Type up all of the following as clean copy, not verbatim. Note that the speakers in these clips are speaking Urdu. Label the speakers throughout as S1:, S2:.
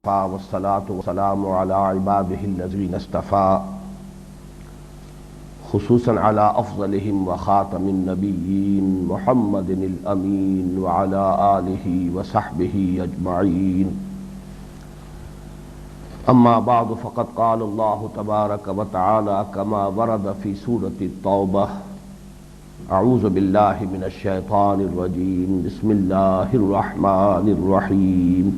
S1: والصلاة والسلام على عباده الذين اصطفى خصوصا على أفضلهم وخاتم النبيين محمد الأمين وعلى آله وصحبه أجمعين. أما بعد فقد قال الله تبارك وتعالى كما ورد في سورة التوبة: أعوذ بالله من الشيطان الرجيم بسم الله الرحمن الرحيم.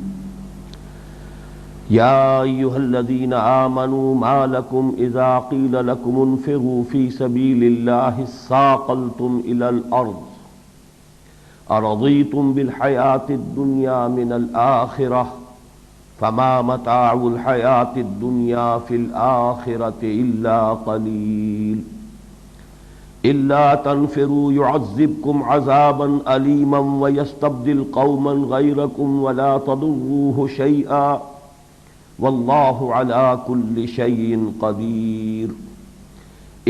S1: يا أيها الذين آمنوا ما لكم إذا قيل لكم انفروا في سبيل الله اثاقلتم إلى الأرض أرضيتم بالحياة الدنيا من الآخرة فما متاع الحياة الدنيا في الآخرة إلا قليل إلا تنفروا يعذبكم عذابا أليما ويستبدل قوما غيركم ولا تضروه شيئا واللہ علی کل شیء قدیر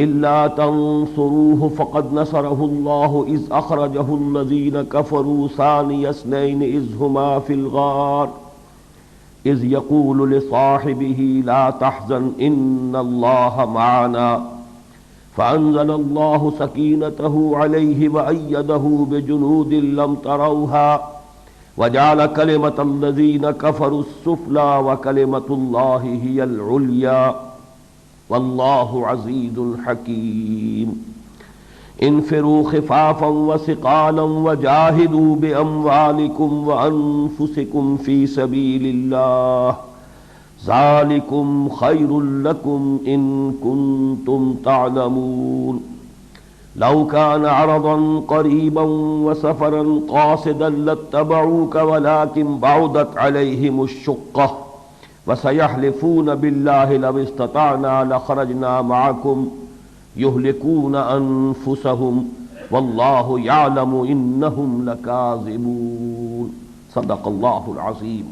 S1: الا تنصروه فقد نصره اللہ اذ اخرجه الذین کفروا ثانی اثنین اذ ہما فی الغار اذ یقول لصاحبه لا تحزن ان اللہ معنا فانزل اللہ سکینته علیہ وأیدہ بجنود لم تروها وجعل كلمة الذين كفروا السفلى وكلمة الله هي العليا والله عزيز حكيم. انفروا خفافا وثقالا وجاهدوا بأموالكم وأنفسكم في سبيل الله ذلكم خير لكم إن كنتم تعلمون. لو كان عرضا قريبا وسفرا قاصدا لاتبعوك ولكن بعدت عليهم الشقة وسيحلفون بالله لو استطعنا لخرجنا معكم يهلكون أنفسهم والله يعلم إنهم لكاذبون. صدق الله العظيم.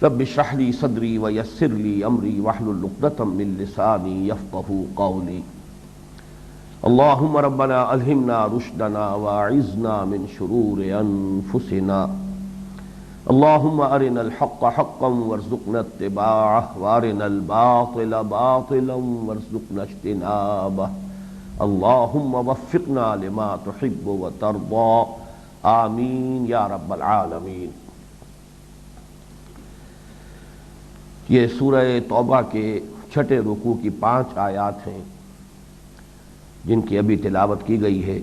S1: رب اشرح لي صدري ويسر لي أمري واحلل عقدة من لساني يفقهوا قولي. اللهم ربنا ألهمنا رشدنا واعذنا من شرور أنفسنا. اللهم أرنا الحق حقا وارزقنا اتباعه وأرنا الباطل باطلا وارزقنا اجتنابه. اللهم وفقنا لما تحب وترضى آمین یا رب العالمین. یہ سورہ توبہ کے چھٹے رکوع کی 5 آیات ہیں جن کی ابھی تلاوت کی گئی ہے.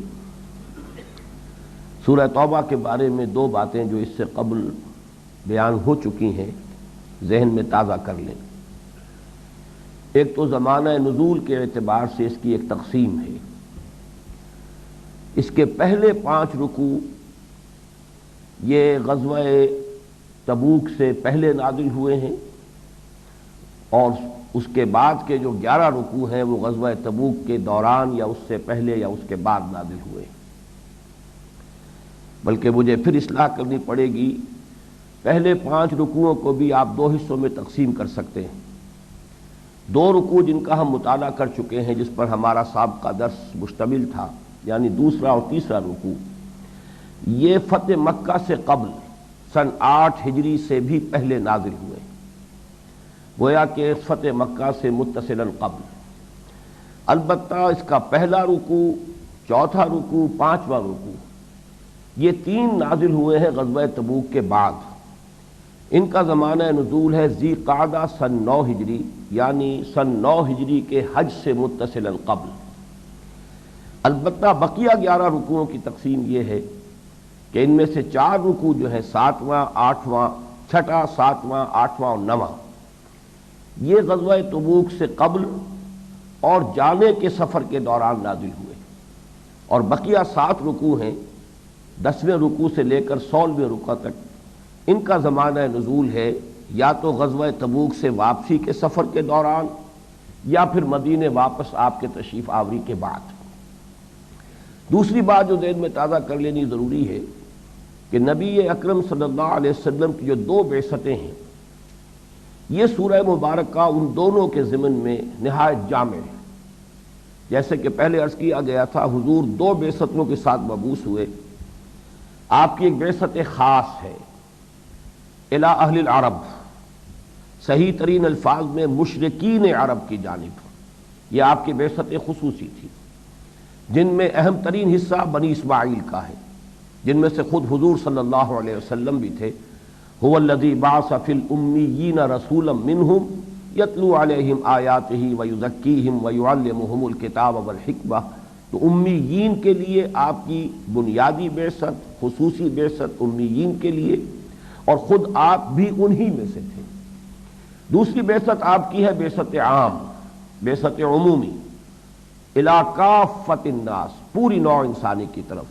S1: سورہ توبہ کے بارے میں 2 باتیں جو اس سے قبل بیان ہو چکی ہیں ذہن میں تازہ کر لیں. ایک تو زمانہ نزول کے اعتبار سے اس کی ایک تقسیم ہے. اس کے پہلے 5 رکوع یہ غزوہ تبوک سے پہلے نازل ہوئے ہیں اور اس کے بعد کے جو 11 رکوع ہیں وہ غزوہ تبوک کے دوران یا اس سے پہلے یا اس کے بعد نازل ہوئے. بلکہ مجھے پھر اصلاح کرنی پڑے گی، پہلے 5 رکوعوں کو بھی آپ 2 حصوں میں تقسیم کر سکتے ہیں. 2 رکوع جن کا ہم مطالعہ کر چکے ہیں جس پر ہمارا سابقہ درس مشتمل تھا، یعنی دوسرا اور تیسرا رکوع، یہ فتح مکہ سے قبل سن 8 ہجری سے بھی پہلے نازل ہوئے، گویا کہ فتح مکہ سے متصلاً قبل. البتہ اس کا پہلا رکوع، چوتھا رکوع، 5واں رکوع یہ 3 نازل ہوئے ہیں غزوہ تبوک کے بعد. ان کا زمانہ نزول ہے ذی قعدہ سن 9 ہجری، یعنی سن 9 ہجری کے حج سے متصلاً قبل. البتہ بقیہ 11 رکوعوں کی تقسیم یہ ہے کہ ان میں سے 4 رکوع جو ہیں 7واں، 8واں، 6واں، 7واں، 8واں اور 9واں یہ غزوہ تبوک سے قبل اور جانے کے سفر کے دوران نازل ہوئے. اور بقیہ 7 رکوع ہیں 10ویں رکوع سے لے کر 16ویں رکوع تک، ان کا زمانہ نزول ہے یا تو غزوہ تبوک سے واپسی کے سفر کے دوران یا پھر مدینے واپس آپ کے تشریف آوری کے بعد. دوسری بات جو ذہن میں تازہ کر لینی ضروری ہے کہ نبی اکرم صلی اللہ علیہ وسلم کی جو 2 بعثتیں ہیں یہ سورہ مبارکہ ان دونوں کے ضمن میں نہایت جامع ہے. جیسے کہ پہلے عرض کیا گیا تھا، حضور 2 بعثتوں کے ساتھ مبعوث ہوئے. آپ کی ایک بعثت خاص ہے الی اہل العرب، صحیح ترین الفاظ میں مشرکین عرب کی جانب، یہ آپ کی بعثت خصوصی تھی، جن میں اہم ترین حصہ بنی اسماعیل کا ہے، جن میں سے خود حضور صلی اللہ علیہ وسلم بھی تھے۔ هو الذی بعث فی الامیین رسولا منہم یتلو علیہم آیاتہ ویزکیہم ویعلمہم الکتاب والحکمہ۔ تو امیین کے لیے آپ کی بنیادی بعثت، خصوصی بعثت امیین کے لیے، اور خود آپ بھی انہی میں سے تھے۔ دوسری بعثت آپ کی ہے بعثت عام، بعثت عمومی، الی کافۃ الناس، پوری نوع انسانی کی طرف،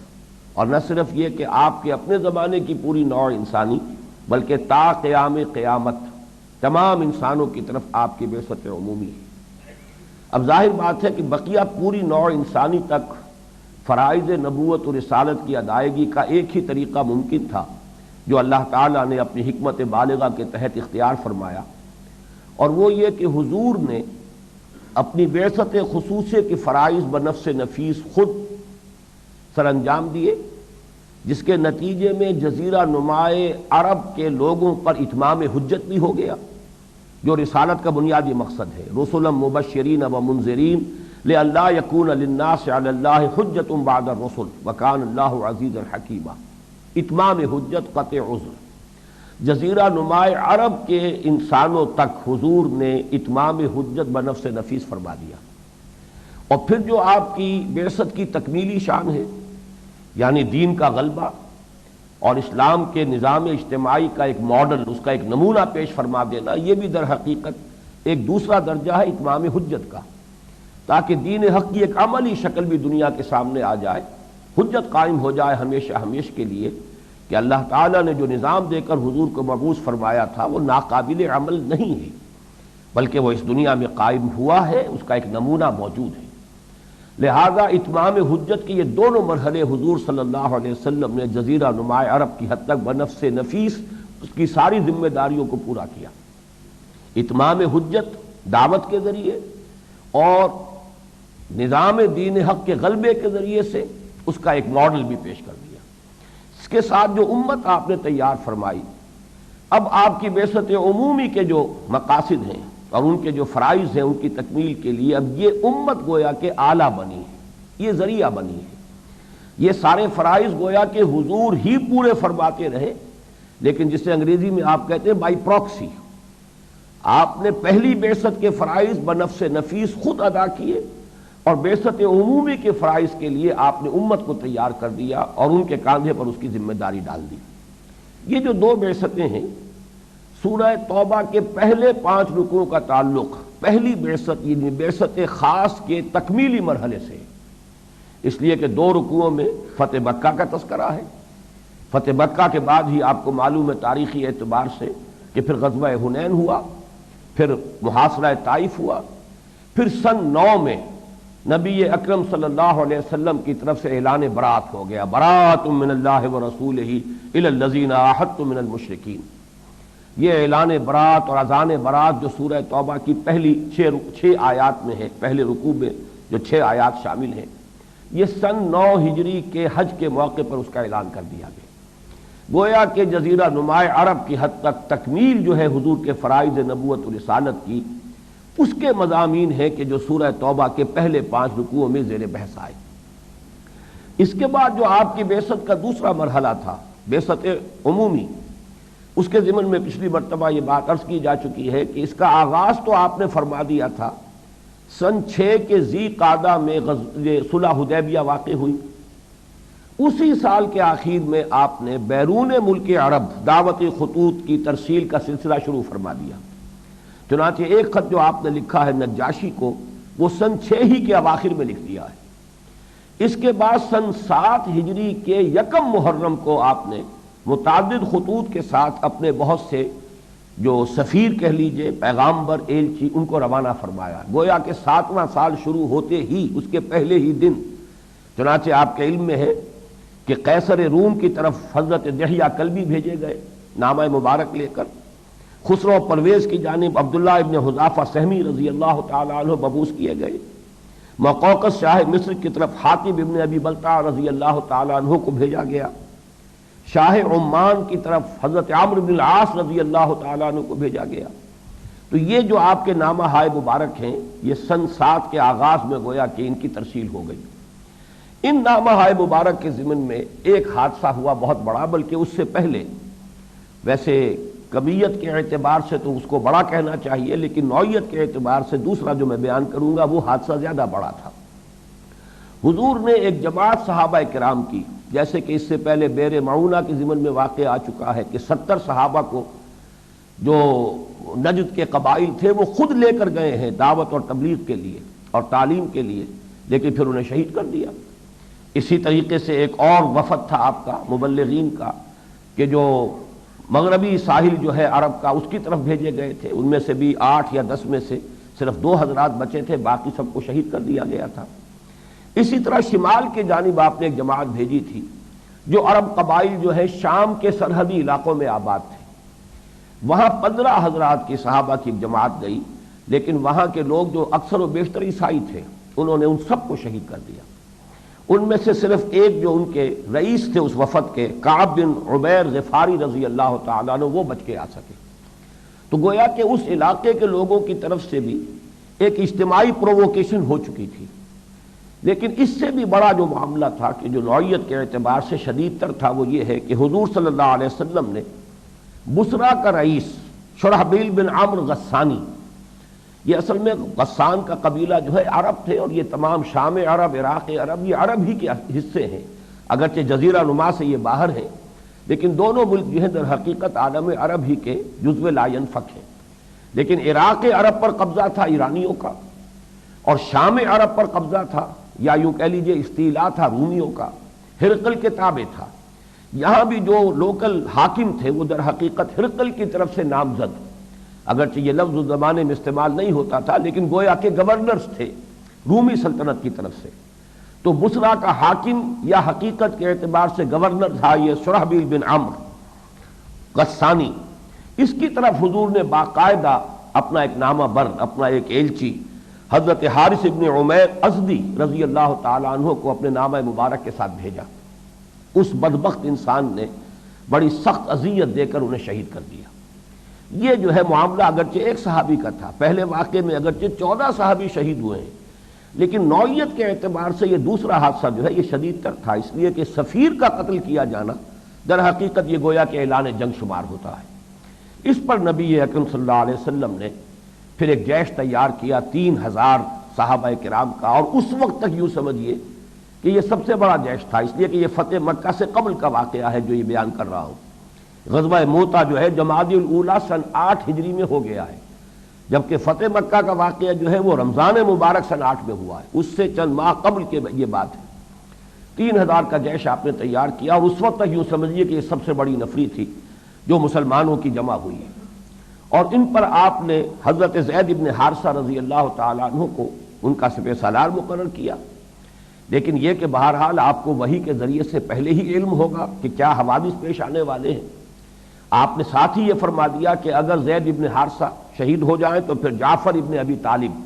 S1: اور نہ صرف یہ کہ آپ کے اپنے زمانے کی پوری نوع انسانی، بلکہ تا قیام قیامت تمام انسانوں کی طرف آپ کی بعثت عمومی ہے۔ اب ظاہر بات ہے کہ بقیہ پوری نوع انسانی تک فرائض نبوت و رسالت کی ادائیگی کا ایک ہی طریقہ ممکن تھا جو اللہ تعالیٰ نے اپنی حکمت بالغہ کے تحت اختیار فرمایا، اور وہ یہ کہ حضور نے اپنی بعثت خصوصی کے فرائض بنفس نفیس خود سر انجام دیے، جس کے نتیجے میں جزیرہ نمائے عرب کے لوگوں پر اتمام حجت بھی ہو گیا، جو رسالت کا بنیادی مقصد ہے، رسلا مبشرین و منذرین لئلا یکون للناس علی اللہ حجت بعد الرسل وکان اللہ عزیزا حکیما۔ اتمام حجت، قطع عذر، جزیرہ نمائے عرب کے انسانوں تک حضور نے اتمام حجت بنفس نفیس فرما دیا۔ اور پھر جو آپ کی بعثت کی تکمیلی شان ہے، یعنی دین کا غلبہ اور اسلام کے نظام اجتماعی کا ایک ماڈل، اس کا ایک نمونہ پیش فرما دینا، یہ بھی در حقیقت ایک دوسرا درجہ ہے اتمام حجت کا، تاکہ دین حق کی ایک عملی شکل بھی دنیا کے سامنے آ جائے، حجت قائم ہو جائے ہمیشہ ہمیشہ کے لیے کہ اللہ تعالیٰ نے جو نظام دے کر حضور کو مبعوث فرمایا تھا وہ ناقابل عمل نہیں ہے، بلکہ وہ اس دنیا میں قائم ہوا ہے، اس کا ایک نمونہ موجود ہے۔ لہذا اتمام حجت کے یہ دونوں مرحلے حضور صلی اللہ علیہ وسلم نے جزیرہ نمائے عرب کی حد تک بنفس نفیس اس کی ساری ذمہ داریوں کو پورا کیا۔ اتمام حجت دعوت کے ذریعے اور نظام دین حق کے غلبے کے ذریعے سے اس کا ایک ماڈل بھی پیش کر دیا۔ اس کے ساتھ جو امت آپ نے تیار فرمائی، اب آپ کی بعثت عمومی کے جو مقاصد ہیں اور ان کے جو فرائض ہیں ان کی تکمیل کے لیے اب یہ امت گویا کہ آلہ بنی ہے، یہ ذریعہ بنی ہے۔ یہ سارے فرائض گویا کہ حضور ہی پورے فرماتے رہے، لیکن جسے انگریزی میں آپ کہتے ہیں بائی پراکسی، آپ نے پہلی بعثت کے فرائض بنفس نفیس خود ادا کیے، اور بعثت عمومی کے فرائض کے لیے آپ نے امت کو تیار کر دیا اور ان کے کاندھے پر اس کی ذمہ داری ڈال دی۔ یہ جو دو بعثتیں ہیں، سورہ توبہ کے پہلے 5 رکوعوں کا تعلق پہلی بعثت یعنی بعثت خاص کے تکمیلی مرحلے سے، اس لیے کہ 2 رکوعوں میں فتح مکہ کا تذکرہ ہے۔ فتح مکہ کے بعد ہی آپ کو معلوم ہے تاریخی اعتبار سے کہ پھر غزوہ حنین ہوا، پھر محاصرہ طائف ہوا، پھر سن 9 میں نبی اکرم صلی اللہ علیہ وسلم کی طرف سے اعلان برات ہو گیا، برات من اللہ ورسولہ الی الذین عاہدتم من المشرکین۔ یہ اعلان برات اور اذان برات جو سورہ توبہ کی پہلی 6 آیات میں ہے، پہلے رکوع میں جو 6 آیات شامل ہیں، یہ سن 9 ہجری کے حج کے موقع پر اس کا اعلان کر دیا گیا۔ گویا کہ جزیرہ نمائے عرب کی حد تک تکمیل جو ہے حضور کے فرائض نبوت و رسالت کی، اس کے مضامین ہے کہ جو سورہ توبہ کے پہلے 5 رکوعوں میں زیر بحث آئے۔ اس کے بعد جو آپ کی بعثت کا دوسرا مرحلہ تھا، بعثت عمومی، اس کے ضمن میں پچھلی مرتبہ یہ بات عرض کی جا چکی ہے کہ اس کا آغاز تو آپ نے فرما دیا تھا سن 6 کے ذی قعدہ میں صلح حدیبیہ واقع ہوئی، اسی سال کے آخر میں آپ نے بیرون ملک عرب دعوت خطوط کی ترسیل کا سلسلہ شروع فرما دیا۔ چنانچہ ایک خط جو آپ نے لکھا ہے نجاشی کو، وہ سن 6 ہی کے اواخر میں لکھ دیا ہے۔ اس کے بعد سن 7 ہجری کے 1 محرم کو آپ نے متعدد خطوط کے ساتھ اپنے بہت سے جو سفیر کہہ لیجئے، پیغامبر، ایلچی، ان کو روانہ فرمایا۔ گویا کہ 7واں سال شروع ہوتے ہی اس کے پہلے ہی دن، چنانچہ آپ کے علم میں ہے کہ قیصر روم کی طرف حضرت دحیہ کلبی بھیجے گئے نامہ مبارک لے کر، خسرو پرویز کی جانب عبداللہ ابن حذافہ سہمی رضی اللہ تعالی عنہ مبعوث کیے گئے، مقوقس شاہ مصر کی طرف حاتب ابن ابی بلتع رضی اللہ تعالی عنہ کو بھیجا گیا، شاہ عمان کی طرف حضرت عمرو بن العاص رضی اللہ تعالیٰ عنہ کو بھیجا گیا۔ تو یہ جو آپ کے نامہ ہائے مبارک ہیں، یہ سن 7 کے آغاز میں گویا کہ ان کی ترسیل ہو گئی۔ ان نامہ ہائے مبارک کے ضمن میں ایک حادثہ ہوا بہت بڑا، بلکہ اس سے پہلے، ویسے کمیت کے اعتبار سے تو اس کو بڑا کہنا چاہیے، لیکن نوعیت کے اعتبار سے دوسرا جو میں بیان کروں گا وہ حادثہ زیادہ بڑا تھا۔ حضور نے ایک جماعت صحابہ کرام کی، جیسے کہ اس سے پہلے بیر معونہ کے ضمن میں واقع آ چکا ہے کہ 70 صحابہ کو جو نجد کے قبائل تھے وہ خود لے کر گئے ہیں دعوت اور تبلیغ کے لیے اور تعلیم کے لیے، لیکن پھر انہیں شہید کر دیا۔ اسی طریقے سے ایک اور وفد تھا آپ کا مبلغین کا، کہ جو مغربی ساحل جو ہے عرب کا اس کی طرف بھیجے گئے تھے، ان میں سے بھی 8 یا 10 میں سے صرف 2 حضرات بچے تھے، باقی سب کو شہید کر دیا گیا تھا۔ اسی طرح شمال کے جانب آپ نے ایک جماعت بھیجی تھی، جو عرب قبائل جو ہے شام کے سرحدی علاقوں میں آباد تھے، وہاں 15 حضرات کی صحابہ کی ایک جماعت گئی، لیکن وہاں کے لوگ جو اکثر و بیشتر عیسائی تھے انہوں نے ان سب کو شہید کر دیا۔ ان میں سے صرف ایک جو ان کے رئیس تھے اس وفد کے، کعب بن عبیر غفاری رضی اللہ تعالیٰ عنہ، وہ بچ کے آ سکے۔ تو گویا کہ اس علاقے کے لوگوں کی طرف سے بھی ایک اجتماعی پرووکیشن ہو چکی تھی۔ لیکن اس سے بھی بڑا جو معاملہ تھا کہ جو نوعیت کے اعتبار سے شدید تر تھا، وہ یہ ہے کہ حضور صلی اللہ علیہ وسلم نے بصرہ کا رئیس شرحبیل بن عمرو غسانی، یہ اصل میں غسان کا قبیلہ جو ہے عرب تھے، اور یہ تمام شام عرب، عراق عرب، یہ عرب ہی کے حصے ہیں، اگرچہ جزیرہ نما سے یہ باہر ہیں، لیکن دونوں ملک جو ہیں در حقیقت عالم عرب ہی کے جزو لا ینفک ہیں۔ لیکن عراق عرب پر قبضہ تھا ایرانیوں کا، اور شام عرب پر قبضہ تھا، یا یوں کہہ لیجئے استیلا تھا رومیوں کا، ہرقل کے تابع تھا۔ یہاں بھی جو لوکل حاکم تھے وہ در حقیقت ہرقل کی طرف سے نامزد، اگرچہ یہ لفظ اس زمانے میں استعمال نہیں ہوتا تھا، لیکن گویا کہ گورنرز تھے رومی سلطنت کی طرف سے۔ تو بصرہ کا حاکم یا حقیقت کے اعتبار سے گورنر تھا یہ شرحبیل بن عمرو غسانی۔ اس کی طرف حضور نے باقاعدہ اپنا ایک نامہ بر، اپنا ایک ایلچی حضرت حارث ابن عمیر ازدی رضی اللہ تعالیٰ عنہ کو اپنے نامہ مبارک کے ساتھ بھیجا۔ اس بدبخت انسان نے بڑی سخت اذیت دے کر انہیں شہید کر دیا۔ یہ جو ہے معاملہ اگرچہ ایک صحابی کا تھا، پہلے واقعے میں اگرچہ 14 صحابی شہید ہوئے ہیں، لیکن نوعیت کے اعتبار سے یہ دوسرا حادثہ جو ہے یہ شدید تر تھا، اس لیے کہ سفیر کا قتل کیا جانا در حقیقت یہ گویا کہ اعلان جنگ شمار ہوتا ہے۔ اس پر نبی اکرم صلی اللہ علیہ وسلم نے پھر ایک جیش تیار کیا 3000 صحابہ کرام کا، اور اس وقت تک یوں سمجھیے کہ یہ سب سے بڑا جیش تھا، اس لیے کہ یہ فتح مکہ سے قبل کا واقعہ ہے جو یہ بیان کر رہا ہوں۔ غزوہ موتا جو ہے جمادی الاولیٰ سن 8 ہجری میں ہو گیا ہے، جبکہ فتح مکہ کا واقعہ جو ہے وہ رمضان مبارک سن 8 میں ہوا ہے، اس سے چند ماہ قبل کے یہ بات ہے۔ 3000 کا جیش آپ نے تیار کیا، اور اس وقت تک یوں سمجھیے کہ یہ سب سے بڑی نفری تھی جو مسلمانوں کی جمع ہوئی ہے، اور ان پر آپ نے حضرت زید ابن حارثہ رضی اللہ تعالیٰ عنہ کو ان کا سپہ سالار مقرر کیا۔ لیکن یہ کہ بہرحال آپ کو وحی کے ذریعے سے پہلے ہی علم ہوگا کہ کیا حوادث پیش آنے والے ہیں۔ آپ نے ساتھ ہی یہ فرما دیا کہ اگر زید ابن حارثہ شہید ہو جائیں تو پھر جعفر ابن ابی طالب،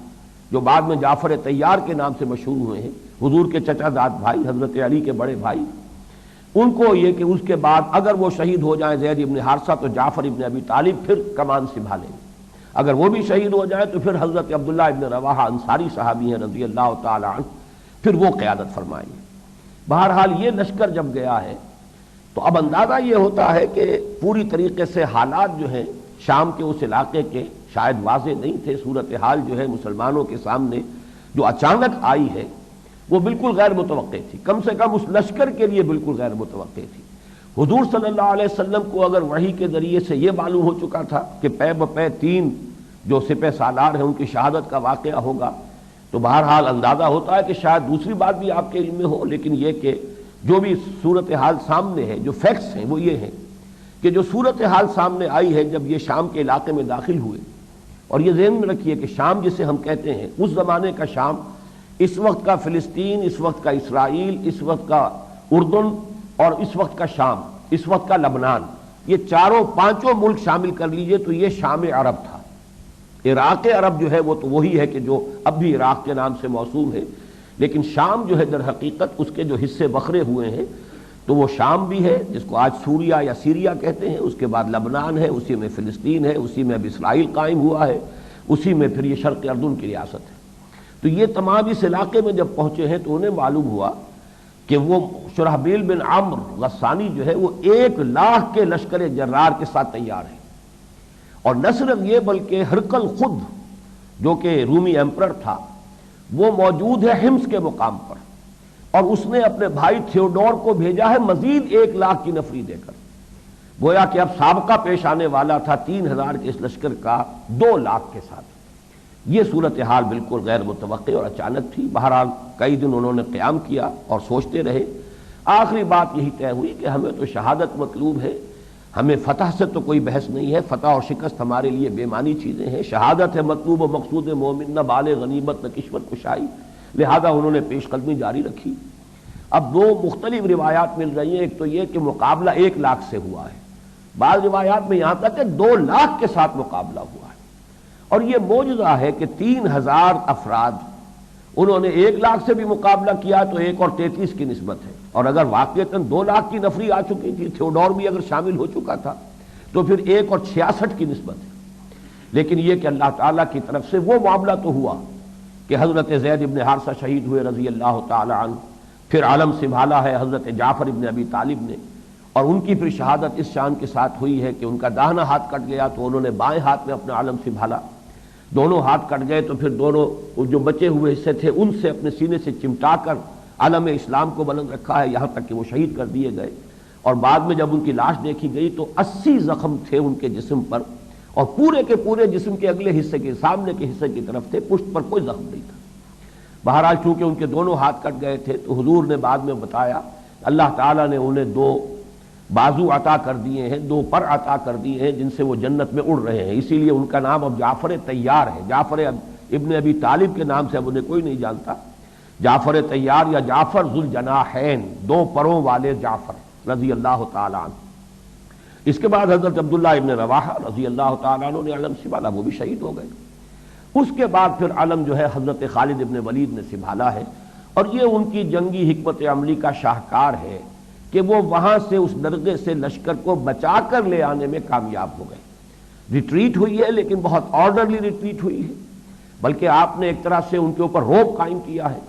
S1: جو بعد میں جعفر طیار کے نام سے مشہور ہوئے ہیں، حضور کے چچا زاد بھائی، حضرت علی کے بڑے بھائی، ان کو یہ کہ اس کے بعد اگر وہ شہید ہو جائیں زید ابن حارثہ تو جعفر ابن ابی طالب پھر کمان سنبھالیں گے، اگر وہ بھی شہید ہو جائیں تو پھر حضرت عبداللہ ابن رواحہ انصاری صحابی ہیں رضی اللہ تعالی عنہ، پھر وہ قیادت فرمائیں گے۔ بہرحال یہ لشکر جب گیا ہے تو اب اندازہ یہ ہوتا ہے کہ پوری طریقے سے حالات جو ہیں شام کے اس علاقے کے شاید واضح نہیں تھے، صورتحال جو ہے مسلمانوں کے سامنے جو اچانک آئی ہے وہ بالکل غیر متوقع تھی، کم سے کم اس لشکر کے لیے بالکل غیر متوقع تھی۔ حضور صلی اللہ علیہ وسلم کو اگر وحی کے ذریعے سے یہ معلوم ہو چکا تھا کہ پے بپے 3 جو سپہ سالار ہیں ان کی شہادت کا واقعہ ہوگا، تو بہرحال اندازہ ہوتا ہے کہ شاید دوسری بات بھی آپ کے علم میں ہو، لیکن یہ کہ جو بھی صورتحال سامنے ہے، جو فیکٹس ہیں وہ یہ ہیں کہ جو صورتحال سامنے آئی ہے جب یہ شام کے علاقے میں داخل ہوئے، اور یہ ذہن میں رکھیے کہ شام جسے ہم کہتے ہیں اس زمانے کا شام، اس وقت کا فلسطین، اس وقت کا اسرائیل، اس وقت کا اردن، اور اس وقت کا شام، اس وقت کا لبنان، یہ 4-5 ملک شامل کر لیجئے تو یہ شام عرب تھا۔ عراق عرب جو ہے وہ تو وہی ہے کہ جو اب بھی عراق کے نام سے موسوم ہے، لیکن شام جو ہے در حقیقت اس کے جو حصے بکھرے ہوئے ہیں تو وہ شام بھی ہے جس کو آج سوریا یا سیریا کہتے ہیں، اس کے بعد لبنان ہے، اسی میں فلسطین ہے، اسی میں اب اسرائیل قائم ہوا ہے، اسی میں پھر یہ شرق اردن کی ریاست ہے۔ تو یہ تمام اس علاقے میں جب پہنچے ہیں تو انہیں معلوم ہوا کہ وہ شرحبیل بن عمرو غسانی جو ہے وہ 1,00,000 کے لشکر جرار کے ساتھ تیار ہے، اور نہ صرف یہ بلکہ ہرقل خود جو کہ رومی ایمپرر تھا وہ موجود ہے حمص کے مقام پر، اور اس نے اپنے بھائی تھیوڈور کو بھیجا ہے مزید 1,00,000 کی نفری دے کر، گویا کہ اب سابقہ پیش آنے والا تھا 3,000 کے اس لشکر کا 2,00,000 کے ساتھ۔ یہ صورتحال بالکل غیر متوقع اور اچانک تھی۔ بہرحال کئی دن انہوں نے قیام کیا اور سوچتے رہے، آخری بات یہی طے ہوئی کہ ہمیں تو شہادت مطلوب ہے، ہمیں فتح سے تو کوئی بحث نہیں ہے، فتح اور شکست ہمارے لیے بے معنی چیزیں ہیں، شہادت ہے مطلوب و مقصود مومن، نہ بال غنیمت نہ کشمت کشائی، لہذا انہوں نے پیش قدمی جاری رکھی۔ اب دو مختلف روایات مل رہی ہیں، ایک تو یہ کہ مقابلہ 1,00,000 سے ہوا ہے، بعض روایات میں یہاں تک کہ 2,00,000 کے ساتھ مقابلہ ہوا ہے، اور یہ معجزہ ہے کہ 3,000 افراد انہوں نے 1,00,000 سے بھی مقابلہ کیا تو 1 اور 33 کی نسبت ہے، اور اگر واقعتاً 2,00,000 کی نفری آ چکی تھی، تھیوڈور بھی اگر شامل ہو چکا تھا تو پھر 1 اور 66 کی نسبت ہے۔ لیکن یہ کہ اللہ تعالیٰ کی طرف سے وہ معاملہ تو ہوا کہ حضرت زید ابن حارثہ شہید ہوئے رضی اللہ تعالی عنہ، پھر عالم سنبھالا ہے حضرت جعفر ابن ابی طالب نے، اور ان کی پھر شہادت اس شان کے ساتھ ہوئی ہے کہ ان کا داہنا ہاتھ کٹ گیا تو انہوں نے بائیں ہاتھ میں اپنا عالم سنبھالا، دونوں ہاتھ کٹ گئے تو پھر دونوں جو بچے ہوئے حصے تھے ان سے اپنے سینے سے چمٹا کر علم اسلام کو بلند رکھا ہے، یہاں تک کہ وہ شہید کر دیے گئے۔ اور بعد میں جب ان کی لاش دیکھی گئی تو 80 زخم تھے ان کے جسم پر، اور پورے کے پورے جسم کے اگلے حصے کے سامنے کے حصے کی طرف تھے، پشت پر کوئی زخم نہیں تھا۔ بہرحال چونکہ ان کے دونوں ہاتھ کٹ گئے تھے تو حضور نے بعد میں بتایا اللہ تعالیٰ نے انہیں 2 بازو عطا کر دیے ہیں، 2 پر عطا کر دیے ہیں جن سے وہ جنت میں اڑ رہے ہیں، اسی لیے ان کا نام اب جعفر طیار ہے۔ جعفر ابن ابی طالب کے نام سے اب انہیں کوئی نہیں جانتا، جعفر طیار یا جعفر ذوالجناحین، 2 پروں والے جعفر رضی اللہ تعالیٰ عنہ۔ اس کے بعد حضرت عبداللہ ابن رواحہ رضی اللہ تعالیٰ عنہ نے علم سنبھالا، وہ بھی شہید ہو گئے۔ اس کے بعد پھر علم جو ہے حضرت خالد ابن ولید نے سنبھالا ہے، اور یہ ان کی جنگی حکمت عملی کا شاہکار ہے کہ وہ وہاں سے اس درگاہ سے لشکر کو بچا کر لے آنے میں کامیاب ہو گئے۔ ریٹریٹ ہوئی ہے لیکن بہت آرڈرلی ریٹریٹ ہوئی ہے، بلکہ آپ نے ایک طرح سے ان کے اوپر روب قائم کیا ہے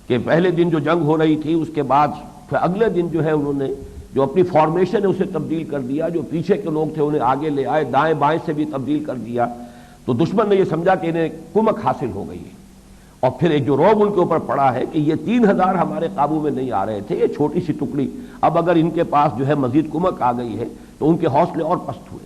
S1: کہ پہلے دن جو جنگ ہو رہی تھی اس کے بعد پھر اگلے دن جو ہے انہوں نے جو اپنی فارمیشن ہے اسے تبدیل کر دیا، جو پیچھے کے لوگ تھے انہیں آگے لے آئے، دائیں بائیں سے بھی تبدیل کر دیا، تو دشمن نے یہ سمجھا کہ انہیں کمک حاصل ہو گئی ہے، اور پھر ایک جو روب ان کے اوپر پڑا ہے کہ یہ 3,000 ہمارے قابو میں نہیں آ رہے تھے، یہ چھوٹی سی ٹکڑی اب اگر ان کے پاس جو ہے مزید کمک آ گئی ہے تو ان کے حوصلے اور پست ہوئے۔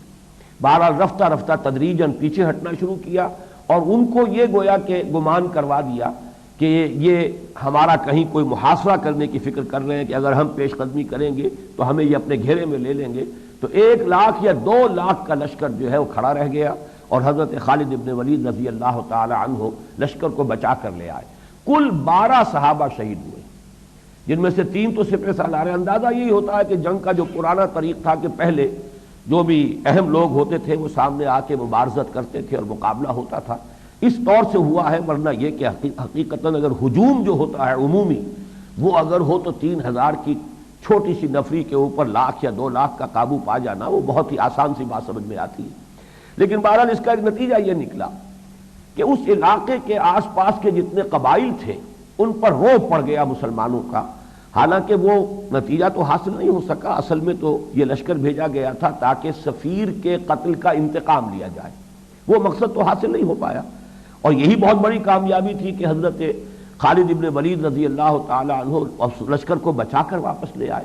S1: بہرحال رفتہ رفتہ تدریجاً پیچھے ہٹنا شروع کیا، اور ان کو یہ گویا کہ گمان کروا دیا کہ یہ ہمارا کہیں کوئی محاصرہ کرنے کی فکر کر رہے ہیں کہ اگر ہم پیش قدمی کریں گے تو ہمیں یہ اپنے گھیرے میں لے لیں گے، تو 1,00,000 یا 2,00,000 کا لشکر جو ہے وہ کھڑا رہ گیا، اور حضرت خالد ابن ولید رضی اللہ تعالی عنہ لشکر کو بچا کر لے آئے۔ کل 12 صحابہ شہید ہوئے، جن میں سے 3 تو سپہ سالار ہیں۔ اندازہ یہی ہوتا ہے کہ جنگ کا جو پرانا طریق تھا کہ پہلے جو بھی اہم لوگ ہوتے تھے وہ سامنے آ کے مبارزت کرتے تھے اور مقابلہ ہوتا تھا، اس طور سے ہوا ہے، ورنہ یہ کہ حقیقتاً اگر ہجوم جو ہوتا ہے عمومی وہ اگر ہو تو 3,000 کی چھوٹی سی نفری کے اوپر 1,00,000 یا 2,00,000 کا قابو پا جانا وہ بہت ہی آسان سی بات سمجھ میں آتی ہے۔ لیکن بہرحال اس کا ایک نتیجہ یہ نکلا کہ اس علاقے کے آس پاس کے جتنے قبائل تھے ان پر روب پڑ گیا مسلمانوں کا، حالانکہ وہ نتیجہ تو حاصل نہیں ہو سکا۔ اصل میں تو یہ لشکر بھیجا گیا تھا تاکہ سفیر کے قتل کا انتقام لیا جائے، وہ مقصد تو حاصل نہیں ہو پایا، اور یہی بہت بڑی کامیابی تھی کہ حضرت خالد ابن ولید رضی اللہ تعالی عنہ لشکر کو بچا کر واپس لے آئے۔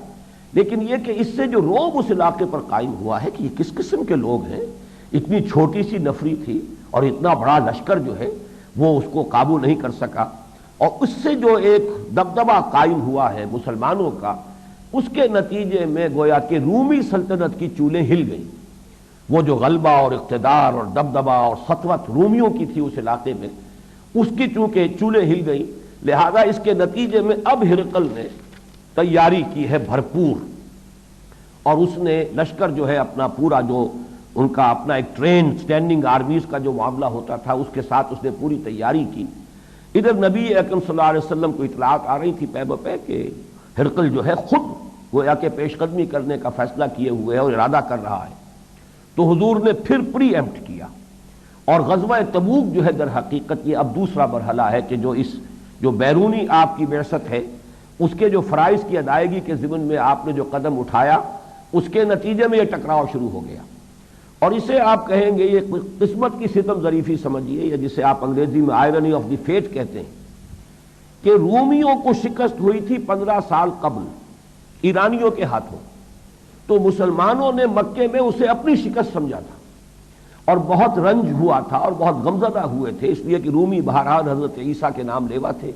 S1: لیکن یہ کہ اس سے جو روب اس علاقے پر قائم ہوا ہے کہ یہ کس قسم کے لوگ ہیں، اتنی چھوٹی سی نفری تھی اور اتنا بڑا لشکر جو ہے وہ اس کو قابو نہیں کر سکا، اور اس سے جو ایک دبدبہ قائم ہوا ہے مسلمانوں کا، اس کے نتیجے میں گویا کہ رومی سلطنت کی چولیں ہل گئیں۔ وہ جو غلبہ اور اقتدار اور دبدبہ اور سطوت رومیوں کی تھی اس علاقے میں، اس کی چونکہ چولیں ہل گئیں، لہذا اس کے نتیجے میں اب ہرقل نے تیاری کی ہے بھرپور، اور اس نے لشکر جو ہے اپنا پورا جو ان کا اپنا ایک ٹرین سٹینڈنگ آرمیز کا جو معاملہ ہوتا تھا اس کے ساتھ اس نے پوری تیاری کی۔ ادھر نبی اکرم صلی اللہ علیہ وسلم کو اطلاعات آ رہی تھی پے بپے کہ ہرقل جو ہے خود گویا کہ پیش قدمی کرنے کا فیصلہ کیے ہوئے ہے اور ارادہ کر رہا ہے، تو حضور نے پھر پری ایمپٹ کیا، اور غزوہ تبوک جو ہے در حقیقت یہ اب دوسرا مرحلہ ہے کہ جو بیرونی آپ کی بعثت ہے اس کے جو فرائض کی ادائیگی کے ضمن میں آپ نے جو قدم اٹھایا اس کے نتیجے میں یہ ٹکراؤ شروع ہو گیا، اور اسے آپ کہیں گے یہ قسمت کی ستم ظریفی سمجھیے، یا جسے آپ انگریزی میں آئرنی آف دی فیٹ کہتے ہیں، کہ رومیوں کو شکست ہوئی تھی 15 سال قبل ایرانیوں کے ہاتھوں، تو مسلمانوں نے مکے میں اسے اپنی شکست سمجھا تھا اور بہت رنج ہوا تھا اور بہت غمزدہ ہوئے تھے، اس لیے کہ رومی بہرحال حضرت عیسیٰ کے نام لیوا تھے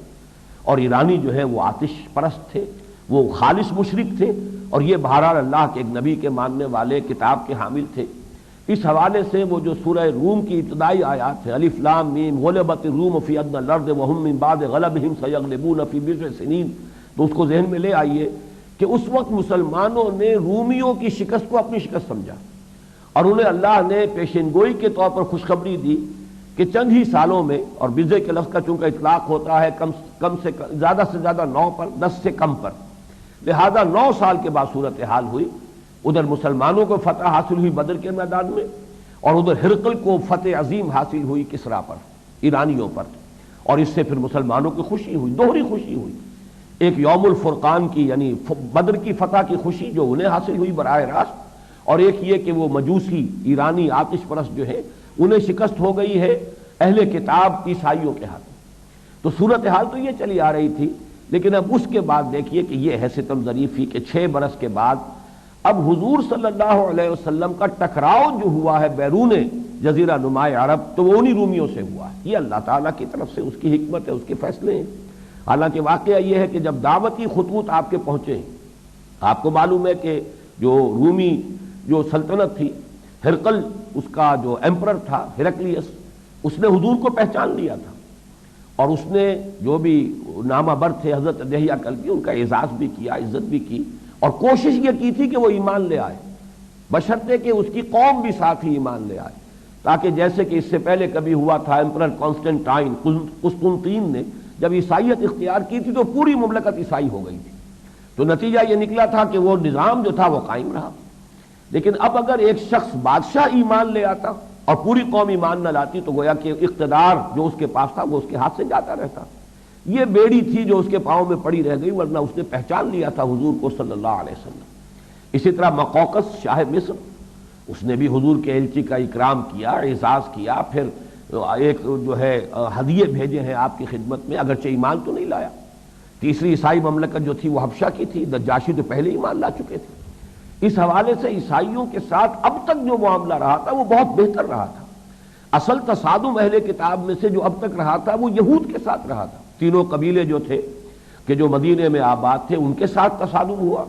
S1: اور ایرانی جو ہے وہ آتش پرست تھے، وہ خالص مشرک تھے، اور یہ بہرحال اللہ کے ایک نبی کے ماننے والے کتاب کے حامل تھے۔ اس حوالے سے وہ جو سورہ روم کی ابتدائی آیات ہے الف لام میم غلبت الروم فی ادنی الارض وهم من بعد غلبهم سیغلبون فی بضع سنین، تو اس کو ذہن میں لے آئیے کہ اس وقت مسلمانوں نے رومیوں کی شکست کو اپنی شکست سمجھا، اور انہیں اللہ نے پیشین گوئی کے طور پر خوشخبری دی کہ چند ہی سالوں میں، اور بضع کے لفظ کا چونکہ اطلاق ہوتا ہے زیادہ سے زیادہ 9 پر، 10 سے کم پر، لہذا 9 سال کے بعد صورتحال ہوئی، ادھر مسلمانوں کو فتح حاصل ہوئی بدر کے میدان میں، اور ادھر ہرقل کو فتح عظیم حاصل ہوئی کسریٰ پر، ایرانیوں پر، اور اس سے پھر مسلمانوں کی خوشی ہوئی، دوہری خوشی ہوئی، ایک یوم الفرقان کی یعنی بدر کی فتح کی خوشی جو انہیں حاصل ہوئی براہ راست، اور ایک یہ کہ وہ مجوسی ایرانی آتش پرست جو ہے انہیں شکست ہو گئی ہے اہل کتاب عیسائیوں کے ہاتھ۔ تو صورتحال تو یہ چلی آ رہی تھی، لیکن اب اس کے بعد دیکھیے کہ یہ ہے ستم ظریفی کہ 6 برس کے بعد اب حضور صلی اللہ علیہ وسلم کا ٹکراؤ جو ہوا ہے بیرون جزیرہ نما عرب تو وہ انہی رومیوں سے ہوا ہے۔ یہ اللہ تعالیٰ کی طرف سے اس کی حکمت ہے، اس کے فیصلے ہیں۔ حالانکہ واقعہ یہ ہے کہ جب دعوتی خطوط آپ کے پہنچے ہیں، آپ کو معلوم ہے کہ جو رومی جو سلطنت تھی، ہرقل اس کا جو ایمپرر تھا ہیرکلیس، اس نے حضور کو پہچان لیا تھا، اور اس نے جو بھی نامہ بر تھے حضرت دحیہ کلبی ان کا اعزاز بھی کیا، عزت بھی کی، اور کوشش یہ کی تھی کہ وہ ایمان لے آئے، بشرطے کہ اس کی قوم بھی ساتھ ہی ایمان لے آئے، تاکہ جیسے کہ اس سے پہلے کبھی ہوا تھا ایمپرر کانسٹنٹائن قسطنطین نے جب عیسائیت اختیار کی تھی تو پوری مملکت عیسائی ہو گئی تھی، تو نتیجہ یہ نکلا تھا کہ وہ نظام جو تھا وہ قائم رہا۔ لیکن اب اگر ایک شخص بادشاہ ایمان لے آتا اور پوری قوم ایمان نہ لاتی تو گویا کہ اقتدار جو اس کے پاس تھا وہ اس کے ہاتھ سے جاتا رہتا۔ یہ بیڑی تھی جو اس کے پاؤں میں پڑی رہ گئی، ورنہ اس نے پہچان لیا تھا حضور کو صلی اللہ علیہ وسلم۔ اسی طرح مقوقس شاہ مصر، اس نے بھی حضور کے الچی کا اکرام کیا، اعزاز کیا، پھر ایک جو ہے ہدیے بھیجے ہیں آپ کی خدمت میں، اگرچہ ایمان تو نہیں لایا۔ تیسری عیسائی مملکت جو تھی وہ حبشہ کی تھی، نجاشی تو پہلے ایمان لا چکے تھے۔ اس حوالے سے عیسائیوں کے ساتھ اب تک جو معاملہ رہا تھا وہ بہت بہتر رہا تھا۔ اصل تصادم اہل کتاب میں سے جو اب تک رہا تھا وہ یہود کے ساتھ رہا تھا، تینوں قبیلے جو تھے کہ جو مدینے میں آباد تھے ان کے ساتھ تصادم ہوا،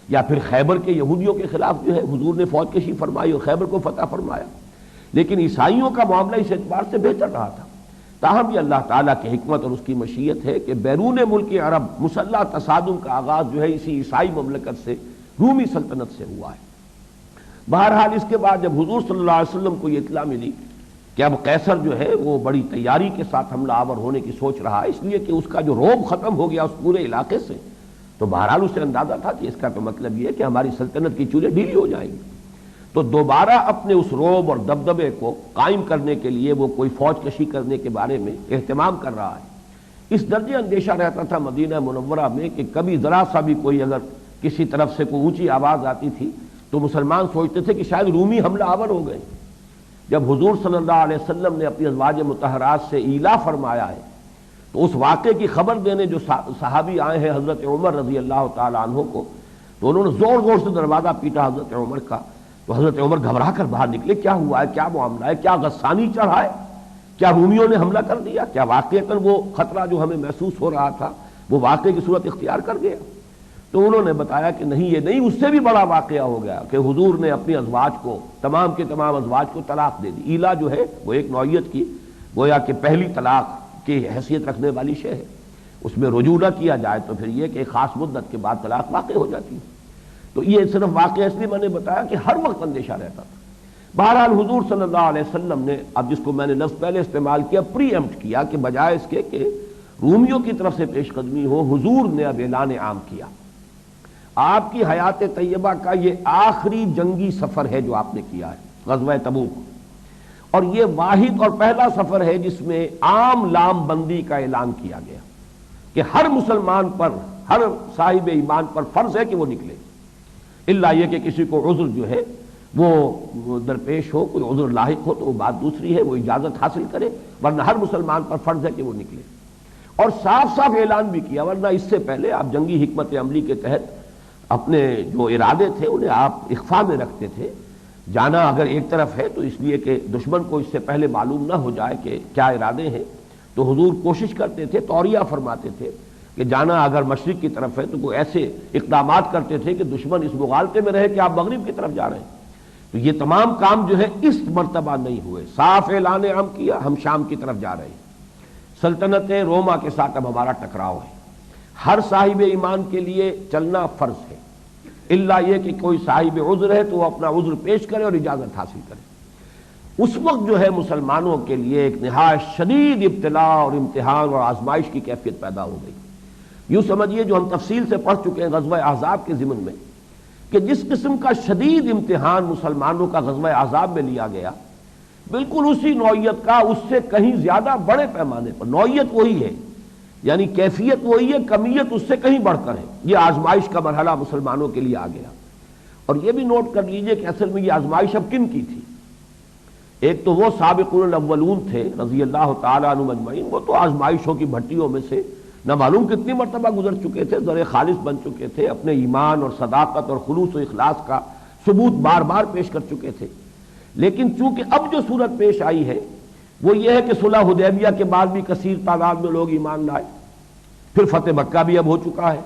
S1: یا پھر خیبر کے یہودیوں کے خلاف جو ہے حضور نے فوج کشی فرمائی اور خیبر کو فتح فرمایا۔ لیکن عیسائیوں کا معاملہ اس اعتبار سے بہتر رہا تھا۔ تاہم یہ اللہ تعالیٰ کی حکمت اور اس کی مشیت ہے کہ بیرون ملک عرب مسلح تصادم کا آغاز جو ہے اسی عیسائی مملکت سے، رومی سلطنت سے ہوا ہے۔ بہرحال اس کے بعد جب حضور صلی اللہ علیہ وسلم کو یہ اطلاع ملی کہ اب قیصر جو ہے وہ بڑی تیاری کے ساتھ حملہ آور ہونے کی سوچ رہا ہے، اس لیے کہ اس کا جو رعب ختم ہو گیا اس پورے علاقے سے، تو بہرحال اسے اندازہ تھا کہ اس کا تو مطلب یہ ہے کہ ہماری سلطنت کی چولیں ڈھیلی ہو جائیں گی، تو دوبارہ اپنے اس رعب اور دبدبے کو قائم کرنے کے لیے وہ کوئی فوج کشی کرنے کے بارے میں اہتمام کر رہا ہے۔ اس درجے اندیشہ رہتا تھا مدینہ منورہ میں کہ کبھی ذرا سا بھی کوئی اگر کسی طرف سے کوئی اونچی آواز آتی تھی تو مسلمان سوچتے تھے کہ شاید رومی حملہ آور ہو گئے۔ جب حضور صلی اللہ علیہ وسلم نے اپنی ازواج مطہرات سے ایلا فرمایا ہے تو اس واقعے کی خبر دینے جو صحابی آئے ہیں حضرت عمر رضی اللہ تعالیٰ عنہ کو، تو انہوں نے زور زور سے دروازہ پیٹا حضرت عمر کا، تو حضرت عمر گھبرا کر باہر نکلے، کیا ہوا ہے، کیا معاملہ ہے، کیا غسانی چڑھا ہے، کیا رومیوں نے حملہ کر دیا، کیا واقعتاً وہ خطرہ جو ہمیں محسوس ہو رہا تھا وہ واقعے کی صورت اختیار کر گیا؟ تو انہوں نے بتایا کہ نہیں، یہ نہیں، اس سے بھی بڑا واقعہ ہو گیا کہ حضور نے اپنی ازواج کو، تمام کے تمام ازواج کو طلاق دے دی۔ ایلا جو ہے وہ ایک نوعیت کی گویا کہ پہلی طلاق کی حیثیت رکھنے والی شے ہے، اس میں رجوع نہ کیا جائے تو پھر یہ کہ ایک خاص مدت کے بعد طلاق واقع ہو جاتی ہے۔ تو یہ صرف واقعہ اس لیے میں نے بتایا کہ ہر وقت اندیشہ رہتا تھا۔ بہرحال حضور صلی اللہ علیہ وسلم نے، اب جس کو میں نے لفظ پہلے استعمال کیا، پری ایمپٹ کیا، کہ بجائے اس کے کہ رومیوں کی طرف سے پیش قدمی ہو، حضور نے اب اعلان عام کیا۔ آپ کی حیات طیبہ کا یہ آخری جنگی سفر ہے جو آپ نے کیا ہے، غزوہ تبوک، اور یہ واحد اور پہلا سفر ہے جس میں عام لام بندی کا اعلان کیا گیا کہ ہر مسلمان پر، ہر صاحب ایمان پر فرض ہے کہ وہ نکلے، الا یہ کہ کسی کو عذر جو ہے وہ درپیش ہو، کوئی عذر لاحق ہو تو وہ بات دوسری ہے، وہ اجازت حاصل کرے، ورنہ ہر مسلمان پر فرض ہے کہ وہ نکلے۔ اور صاف صاف اعلان بھی کیا، ورنہ اس سے پہلے آپ جنگی حکمت عملی کے تحت اپنے جو ارادے تھے انہیں آپ اخفاء میں رکھتے تھے۔ جانا اگر ایک طرف ہے تو اس لیے کہ دشمن کو اس سے پہلے معلوم نہ ہو جائے کہ کیا ارادے ہیں، تو حضور کوشش کرتے تھے، توریہ فرماتے تھے کہ جانا اگر مشرق کی طرف ہے تو کوئی ایسے اقدامات کرتے تھے کہ دشمن اس مغالطے میں رہے کہ آپ مغرب کی طرف جا رہے ہیں۔ تو یہ تمام کام جو ہے اس مرتبہ نہیں ہوئے، صاف اعلان عام کیا ہم شام کی طرف جا رہے ہیں، سلطنت روما کے ساتھ اب ہمارا ٹکراؤ ہے، ہر صاحب ایمان کے لیے چلنا فرض ہے، الا یہ کہ کوئی صاحب عذر ہے تو وہ اپنا عذر پیش کرے اور اجازت حاصل کرے۔ اس وقت جو ہے مسلمانوں کے لیے ایک نہایت شدید ابتلاء اور امتحان اور آزمائش کی کیفیت پیدا ہو گئی۔ یوں سمجھیے جو ہم تفصیل سے پڑھ چکے ہیں غزوہ احزاب کے ضمن میں، کہ جس قسم کا شدید امتحان مسلمانوں کا غزوہ احزاب میں لیا گیا، بالکل اسی نوعیت کا، اس سے کہیں زیادہ بڑے پیمانے پر، نوعیت وہی ہے یعنی کیفیت وہی ہے، کمیت اس سے کہیں بڑھ کر ہے، یہ آزمائش کا مرحلہ مسلمانوں کے لیے آ گیا۔ اور یہ بھی نوٹ کر لیجئے کہ اصل میں یہ آزمائش اب کن کی تھی؟ ایک تو وہ سابقون الاولون تھے رضی اللہ تعالیٰ عنہم اجمعین، وہ تو آزمائشوں کی بھٹیوں میں سے نہ معلوم کتنی مرتبہ گزر چکے تھے، ذرے خالص بن چکے تھے، اپنے ایمان اور صداقت اور خلوص و اخلاص کا ثبوت بار بار پیش کر چکے تھے۔ لیکن چونکہ اب جو صورت پیش آئی ہے وہ یہ ہے کہ صلح حدیبیہ کے بعد بھی کثیر تعداد میں لوگ ایمان لائے، پھر فتح مکہ بھی اب ہو چکا ہے،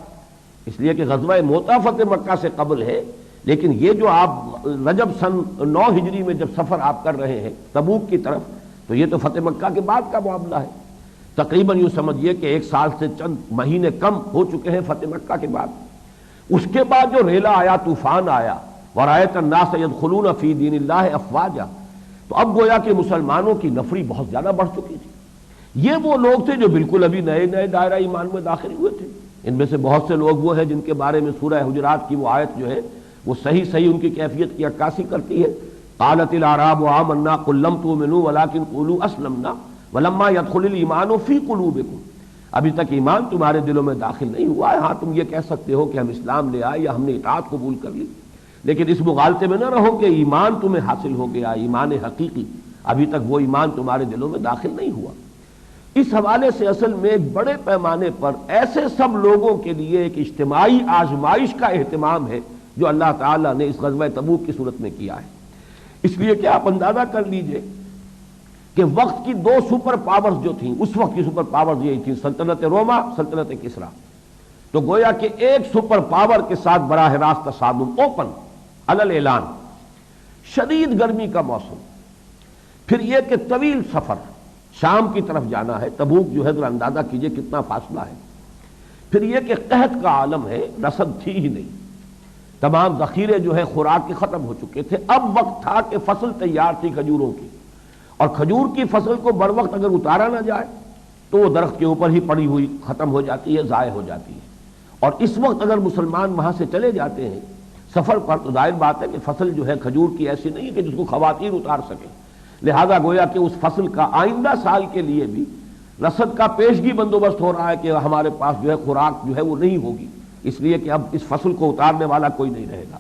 S1: اس لیے کہ غزوہ موطا فتح مکہ سے قبل ہے، لیکن یہ جو آپ رجب سن 9 ہجری میں جب سفر آپ کر رہے ہیں تبوک کی طرف، تو یہ تو فتح مکہ کے بعد کا معاملہ ہے۔ تقریباً یوں سمجھیے کہ 1 سال سے چند مہینے کم ہو چکے ہیں فتح مکہ کے بعد۔ اس کے بعد جو ریلا آیا، طوفان آیا، وَرَأَيْتَ النَّاسَ يَدْخُلُونَ فِي دِينِ اللَّهِ أَفْوَاجًا، تو اب گویا کہ مسلمانوں کی نفری بہت زیادہ بڑھ چکی تھی۔ یہ وہ لوگ تھے جو بالکل ابھی نئے نئے دائرہ ایمان میں داخل ہوئے تھے، ان میں سے بہت سے لوگ وہ ہیں جن کے بارے میں سورہ حجرات کی وہ آیت جو ہے وہ صحیح ان کی کیفیت کی عکاسی کرتی ہے۔ قالت الاعراب آمنا قل لم تؤمنوا ولكن قولوا اسلمنا ولما يدخل الايمان في قلوبكم، ابھی تک ایمان تمہارے دلوں میں داخل نہیں ہوا ہے، ہاں تم یہ کہہ سکتے ہو کہ ہم اسلام لے آئے یا ہم نے اطاعت قبول کر لی، لیکن اس مغالطے میں نہ رہو کہ ایمان تمہیں حاصل ہو گیا، ایمان حقیقی، ابھی تک وہ ایمان تمہارے دلوں میں داخل نہیں ہوا۔ اس حوالے سے اصل میں ایک بڑے پیمانے پر ایسے سب لوگوں کے لیے ایک اجتماعی آزمائش کا اہتمام ہے جو اللہ تعالیٰ نے اس غزوہ تبوک کی صورت میں کیا ہے۔ اس لیے کہ آپ اندازہ کر لیجئے کہ وقت کی 2 سپر پاورز جو تھیں، اس وقت کی سپر پاورز یہی تھیں، سلطنت روما، سلطنت کسریٰ، تو گویا کہ ایک سپر پاور کے ساتھ براہ راست تصادم، اوپن علل اعلان، شدید گرمی کا موسم، پھر یہ کہ طویل سفر، شام کی طرف جانا ہے، تبوک جو ہے ذرا اندازہ کیجئے کتنا فاصلہ ہے، پھر یہ کہ قحط کا عالم ہے، رسد تھی ہی نہیں، تمام ذخیرے جو ہے خوراک کے ختم ہو چکے تھے، اب وقت تھا کہ فصل تیار تھی کھجوروں کی، اور کھجور کی فصل کو بر وقت اگر اتارا نہ جائے تو وہ درخت کے اوپر ہی پڑی ہوئی ختم ہو جاتی ہے، ضائع ہو جاتی ہے، اور اس وقت اگر مسلمان وہاں سے چلے جاتے ہیں سفر پر تو ظاہر بات ہے کہ فصل جو ہے کھجور کی ایسی نہیں ہے کہ جس کو خواتین اتار سکیں، لہذا گویا کہ اس فصل کا آئندہ سال کے لیے بھی رسد کا پیشگی بندوبست ہو رہا ہے کہ ہمارے پاس جو ہے خوراک جو ہے وہ نہیں ہوگی، اس لیے کہ اب اس فصل کو اتارنے والا کوئی نہیں رہے گا۔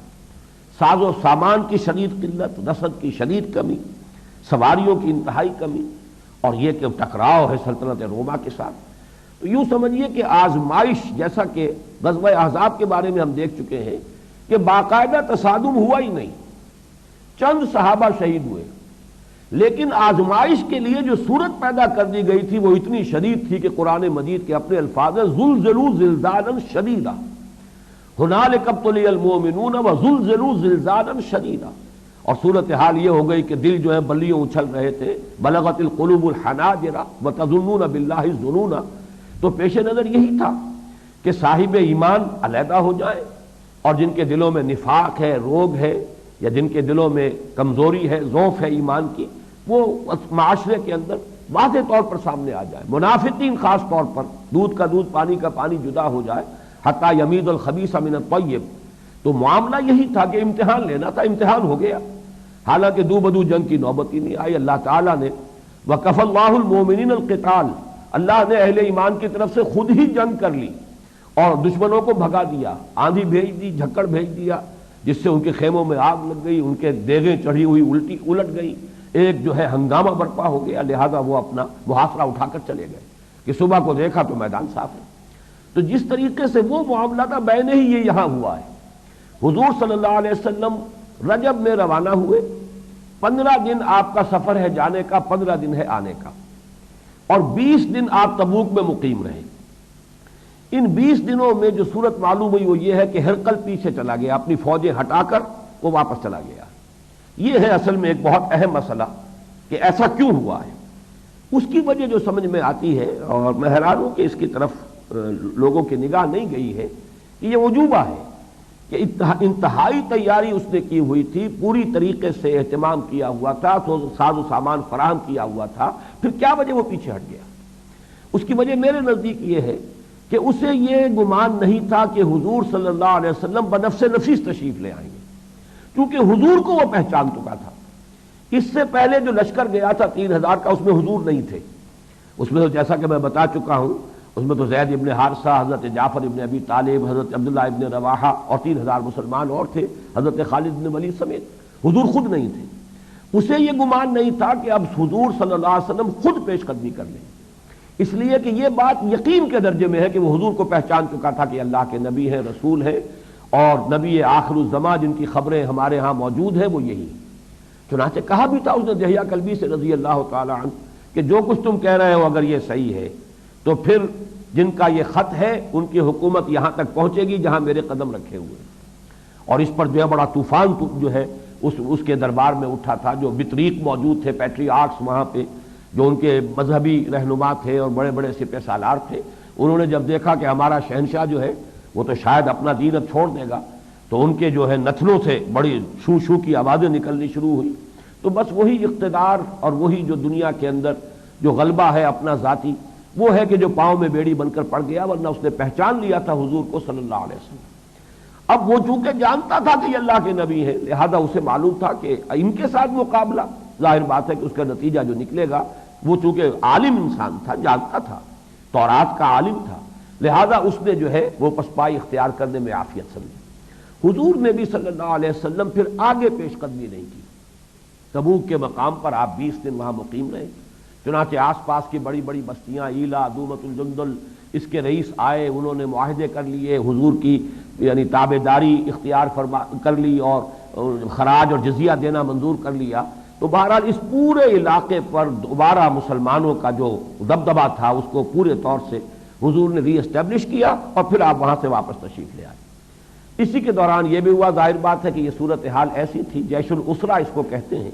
S1: ساز و سامان کی شدید قلت، رسد کی شدید کمی، سواریوں کی انتہائی کمی، اور یہ کہ ٹکراؤ ہے سلطنت روما کے ساتھ، تو یوں سمجھیے کہ آزمائش، جیسا کہ غزوہ احزاب کے بارے میں ہم دیکھ چکے ہیں کہ باقاعدہ تصادم ہوا ہی نہیں، چند صحابہ شہید ہوئے، لیکن آزمائش کے لیے جو صورت پیدا کر دی گئی تھی وہ اتنی شدید تھی کہ قرآن مجید کے اپنے الفاظ ہیں زلزلوا زلزالا شدیدا، ہنالک ابتلی المؤمنون وزلزلوا زلزالا شدیدا، اور صورتحال یہ ہو گئی کہ دل جو ہے بلیوں اچھل رہے تھے، بلغت القلوب الحناجر وتظنون باللہ الظنون، تو پیش نظر یہی تھا کہ صاحب ایمان علیحدہ ہو جائیں، اور جن کے دلوں میں نفاق ہے، روگ ہے، یا جن کے دلوں میں کمزوری ہے، ضعف ہے ایمان کی، وہ معاشرے کے اندر واضح طور پر سامنے آ جائے، منافقین خاص طور پر، دودھ کا دودھ پانی کا پانی جدا ہو جائے، حتیٰ یمیز الخبیث من الطیب، تو معاملہ یہی تھا کہ امتحان لینا تھا، امتحان ہو گیا، حالانکہ دو بدو جنگ کی نوبت ہی نہیں آئی۔ اللہ تعالیٰ نے وَكَفَى اللَّهُ الْمُؤْمِنِينَ الْقِتَالَ، اللہ نے اہل ایمان کی طرف سے خود ہی جنگ کر لی اور دشمنوں کو بھگا دیا، آندھی بھیج دی، جھکڑ بھیج دیا، جس سے ان کے خیموں میں آگ لگ گئی، ان کے دیگیں چڑھی ہوئی الٹ گئی، ایک جو ہے ہنگامہ برپا ہو گیا، لہذا وہ اپنا محاصرہ اٹھا کر چلے گئے کہ صبح کو دیکھا تو میدان صاف ہے۔ تو جس طریقے سے وہ معاملہ تھا بین ہی یہ یہاں ہوا ہے۔ حضور صلی اللہ علیہ وسلم رجب میں روانہ ہوئے، 15 دن آپ کا سفر ہے جانے کا، 15 دن ہے آنے کا، اور 20 دن آپ تبوک میں مقیم رہے۔ ان 20 دنوں میں جو صورت معلوم ہوئی وہ یہ ہے کہ ہرقل پیچھے چلا گیا، اپنی فوجیں ہٹا کر وہ واپس چلا گیا۔ یہ ہے اصل میں ایک بہت اہم مسئلہ کہ ایسا کیوں ہوا ہے۔ اس کی وجہ جو سمجھ میں آتی ہے، اور میں حیران ہوں کہ اس کی طرف لوگوں کی نگاہ نہیں گئی ہے، کہ یہ وجوبہ ہے کہ انتہائی تیاری اس نے کی ہوئی تھی، پوری طریقے سے اہتمام کیا ہوا تھا، ساز و سامان فراہم کیا ہوا تھا، پھر کیا وجہ وہ پیچھے ہٹ گیا؟ اس کی وجہ میرے نزدیک یہ ہے کہ اسے یہ گمان نہیں تھا کہ حضور صلی اللہ علیہ وسلم بنفس نفیس تشریف لے آئیں گے، کیونکہ حضور کو وہ پہچان چکا تھا۔ اس سے پہلے جو لشکر گیا تھا 3000 کا، اس میں حضور نہیں تھے، اس میں تو جیسا کہ میں بتا چکا ہوں، اس میں تو زید ابن حارثہ، حضرت جعفر ابن ابی طالب، حضرت عبداللہ ابن رواحہ اور 3000 مسلمان اور تھے، حضرت خالد بن ولید سمیت، حضور خود نہیں تھے۔ اسے یہ گمان نہیں تھا کہ اب حضور صلی اللہ علیہ وسلم خود پیش قدمی کر لیں، اس لیے کہ یہ بات یقین کے درجے میں ہے کہ وہ حضور کو پہچان چکا تھا کہ اللہ کے نبی ہیں، رسول ہیں، اور نبی آخر الزمان جن کی خبریں ہمارے ہاں موجود ہیں وہ یہی۔ چنانچہ کہا بھی تھا اس نے دحیہ کلبی سے رضی اللہ تعالی عنہ کہ جو کچھ تم کہہ رہے ہو اگر یہ صحیح ہے تو پھر جن کا یہ خط ہے ان کی حکومت یہاں تک پہنچے گی جہاں میرے قدم رکھے ہوئے ہیں۔ اور اس پر جو ہے بڑا طوفان جو ہے اس کے دربار میں اٹھا تھا، جو بطریق موجود تھے، پیٹری آرٹس وہاں پہ جو ان کے مذہبی رہنما تھے اور بڑے بڑے سپہ سالار تھے، انہوں نے جب دیکھا کہ ہمارا شہنشاہ جو ہے وہ تو شاید اپنا دین اب چھوڑ دے گا، تو ان کے جو ہے نتھنوں سے بڑی شو شو کی آوازیں نکلنی شروع ہوئی۔ تو بس وہی اقتدار اور وہی جو دنیا کے اندر جو غلبہ ہے اپنا ذاتی، وہ ہے کہ جو پاؤں میں بیڑی بن کر پڑ گیا، ورنہ اس نے پہچان لیا تھا حضور کو صلی اللہ علیہ وسلم۔ اب وہ چونکہ جانتا تھا کہ یہ اللہ کے نبی ہیں، لہذا اسے معلوم تھا کہ ان کے ساتھ مقابلہ ظاہر بات ہے کہ اس کا نتیجہ جو نکلے گا، وہ چونکہ عالم انسان تھا، جانتا تھا، تورات کا عالم تھا، لہذا اس نے جو ہے وہ پسپائی اختیار کرنے میں عافیت سمجھی۔ حضور نے بھی صلی اللہ علیہ وسلم پھر آگے پیش قدمی نہیں کی۔ تبوک کے مقام پر آپ 20 دن وہاں مقیم رہے، چنانچہ آس پاس کی بڑی بڑی بستیاں ایلا، دومت الجندل، اس کے رئیس آئے، انہوں نے معاہدے کر لیے، حضور کی یعنی تابع داری اختیار کر لی اور خراج اور جزیہ دینا منظور کر لیا۔ تو بہرحال اس پورے علاقے پر دوبارہ مسلمانوں کا جو دبدبہ تھا اس کو پورے طور سے حضور نے ری اسٹیبلش کیا، اور پھر آپ وہاں سے واپس تشریف لے آئے۔ اسی کے دوران یہ بھی ہوا، ظاہر بات ہے کہ یہ صورتحال ایسی تھی، جیش الاسرہ اس کو کہتے ہیں،